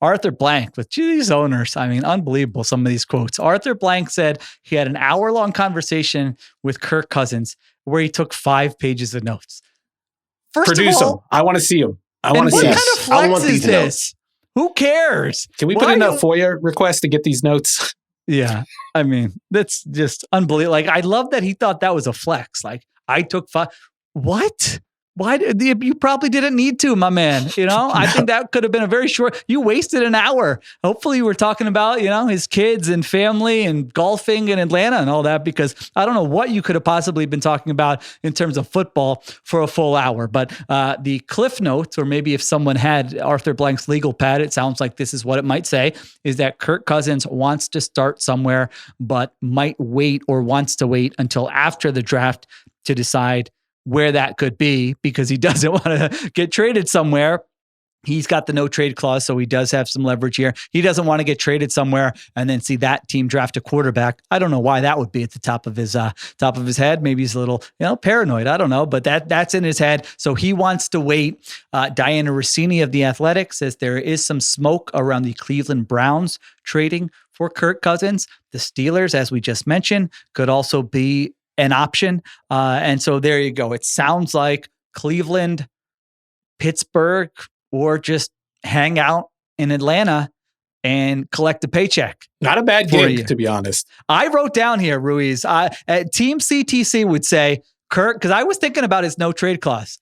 B: Arthur Blank with these owners. I mean, unbelievable. Some of these quotes. Arthur Blank said he had an hour-long conversation with Kirk Cousins where he took 5 pages of notes. First
C: Produce
B: of all,
C: them. I want to see them. I want to
B: what
C: see
B: kind
C: them.
B: of flex is this? Who cares?
C: Can we put in a FOIA request to get these notes?
B: Yeah. I mean, that's just unbelievable. Like, I love that he thought that was a flex. Like, I took 5. What? Why you probably didn't need to, my man? You know, I think that could have been a very short. You wasted an hour. Hopefully, you were talking about, you know, his kids and family and golfing in Atlanta and all that, because I don't know what you could have possibly been talking about in terms of football for a full hour. But the cliff notes, or maybe if someone had Arthur Blank's legal pad, it sounds like this is what it might say: is that Kirk Cousins wants to start somewhere, but might wait or wants to wait until after the draft to decide where that could be, because he doesn't want to get traded somewhere. He's got the no trade clause, so he does have some leverage here. He doesn't want to get traded somewhere and then see that team draft a quarterback. I don't know why that would be at the top of his head. Maybe he's a little, paranoid. I don't know, but that's in his head. So he wants to wait. Diana Rossini of The Athletic says there is some smoke around the Cleveland Browns trading for Kirk Cousins. The Steelers, as we just mentioned, could also be an option. And so there you go. It sounds like Cleveland, Pittsburgh, or just hang out in Atlanta and collect a paycheck.
C: Not a bad gig, to be honest.
B: I wrote down here, Ruiz, Team CTC would say, Kirk, because I was thinking about his no trade clause.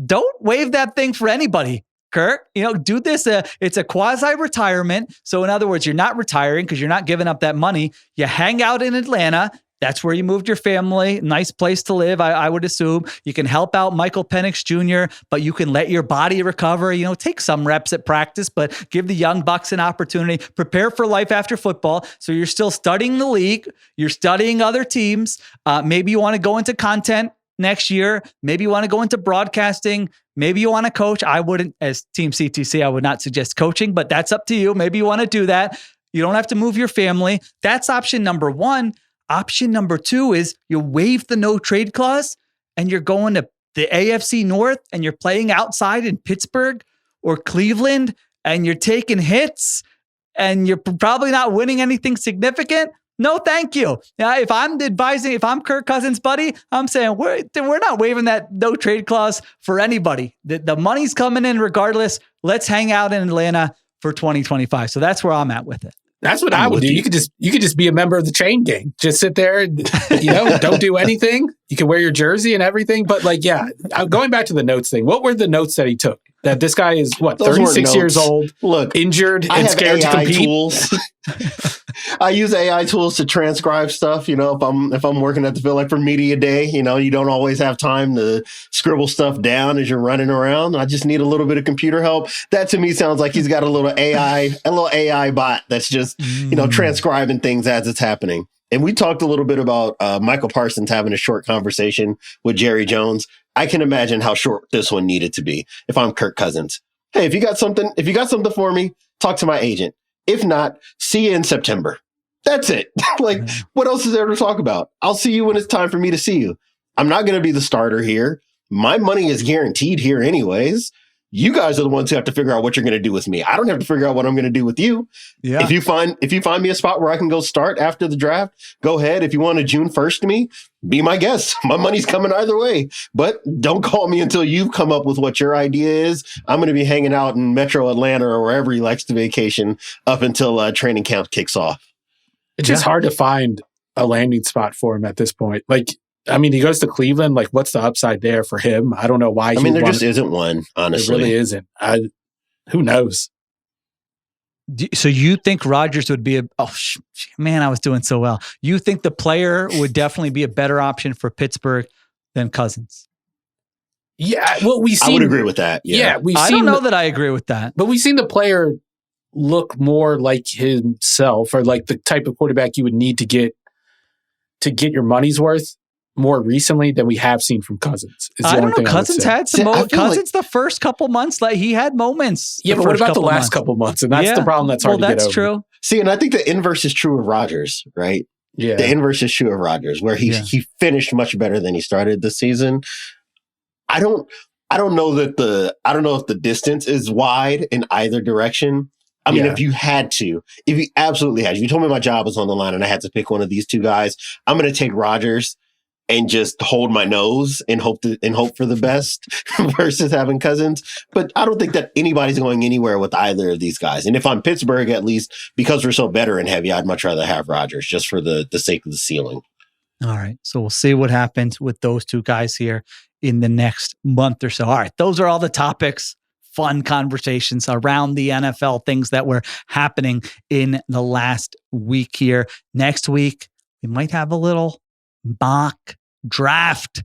B: Don't waive that thing for anybody. Kirk, do this. It's a quasi-retirement. So in other words, you're not retiring because you're not giving up that money. You hang out in Atlanta. That's where you moved your family. Nice place to live, I would assume. You can help out Michael Penix Jr., but you can let your body recover. Take some reps at practice, but give the young bucks an opportunity. Prepare for life after football. So you're still studying the league. You're studying other teams. Maybe you want to go into content next year. Maybe you want to go into broadcasting. Maybe you want to coach. I wouldn't, as Team CTC, I would not suggest coaching, but that's up to you. Maybe you want to do that. You don't have to move your family. That's option number 1. Option number 2 is you waive the no trade clause and you're going to the AFC North and you're playing outside in Pittsburgh or Cleveland and you're taking hits and you're probably not winning anything significant. No, thank you. If I'm Kirk Cousins' buddy, I'm saying we're not waiving that no trade clause for anybody. The money's coming in regardless. Let's hang out in Atlanta for 2025. So that's where I'm at with it.
C: That's what I would do. You could just be a member of the chain gang. Just sit there, don't do anything. You can wear your jersey and everything. But going back to the notes thing, what were the notes that he took? That this guy is 36 years old, injured, and scared to compete.
D: Tools. I use AI tools to transcribe stuff. If I'm working at the field, like for media day, you don't always have time to scribble stuff down as you're running around. I just need a little bit of computer help. That to me sounds like he's got a little AI bot that's just transcribing things as it's happening. And we talked a little bit about Micah Parsons having a short conversation with Jerry Jones. I can imagine how short this one needed to be if I'm Kirk Cousins. Hey, if you got something for me, talk to my agent. If not, see you in September. That's it. What else is there to talk about? I'll see you when it's time for me to see you. I'm not going to be the starter here. My money is guaranteed here anyways. You guys are the ones who have to figure out what you're going to do with me. I don't have to figure out what I'm going to do with you. Yeah. If you find me a spot where I can go start after the draft, go ahead. If you want to June 1st me, be my guest. My money's coming either way. But don't call me until you've come up with what your idea is. I'm going to be hanging out in Metro Atlanta or wherever he likes to vacation up until training camp kicks off.
C: It's just hard to find a landing spot for him at this point. He goes to Cleveland. What's the upside there for him? I don't know why.
D: There just isn't one, honestly.
C: There really isn't. Who knows?
B: So you think Rodgers would be I was doing so well. You think the player would definitely be a better option for Pittsburgh than Cousins?
C: Yeah. Well,
D: I would agree with that. Yeah.
B: I don't know that I agree with that.
C: But we've seen the player look more like himself, or like the type of quarterback you would need to get your money's worth more recently than we have seen from Cousins.
B: I don't know. Cousins had some moments. Cousins, the first couple months, he had moments.
C: Yeah, but what about the last couple months? And that's the problem that's hard to get over.
B: That's true.
D: See, and I think the inverse is true of Rodgers, right? Yeah. The inverse is true of Rodgers, where he finished much better than he started the season. I don't know if the distance is wide in either direction. I mean, if you absolutely had, if you told me my job was on the line and I had to pick one of these two guys, I'm going to take Rodgers and just hold my nose and hope for the best versus having Cousins. But I don't think that anybody's going anywhere with either of these guys. And if I'm Pittsburgh, at least because we're so veteran heavy, I'd much rather have Rodgers just for the sake of the ceiling.
B: All right. So we'll see what happens with those two guys here in the next month or so. All right. Those are all the topics, fun conversations around the NFL, things that were happening in the last week here. Next week, we might have a little mock draft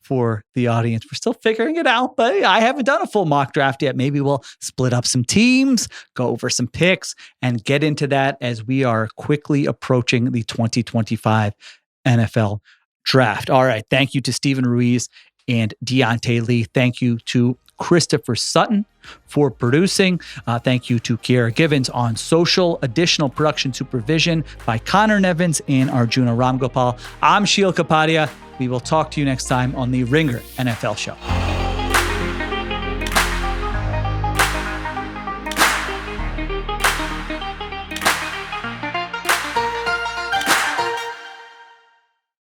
B: for the audience. We're still figuring it out, but I haven't done a full mock draft yet. Maybe we'll split up some teams, go over some picks, and get into that as we are quickly approaching the 2025 NFL draft. All right. Thank you to Stephen Ruiz and Diante Lee. Thank you to Christopher Sutton for producing. Thank you to Kiera Givens on social. Additional production supervision by Conor, Nevins, and Arjuna Ramgopal. I'm Sheil Kapadia. We will talk to you next time on the Ringer NFL Show.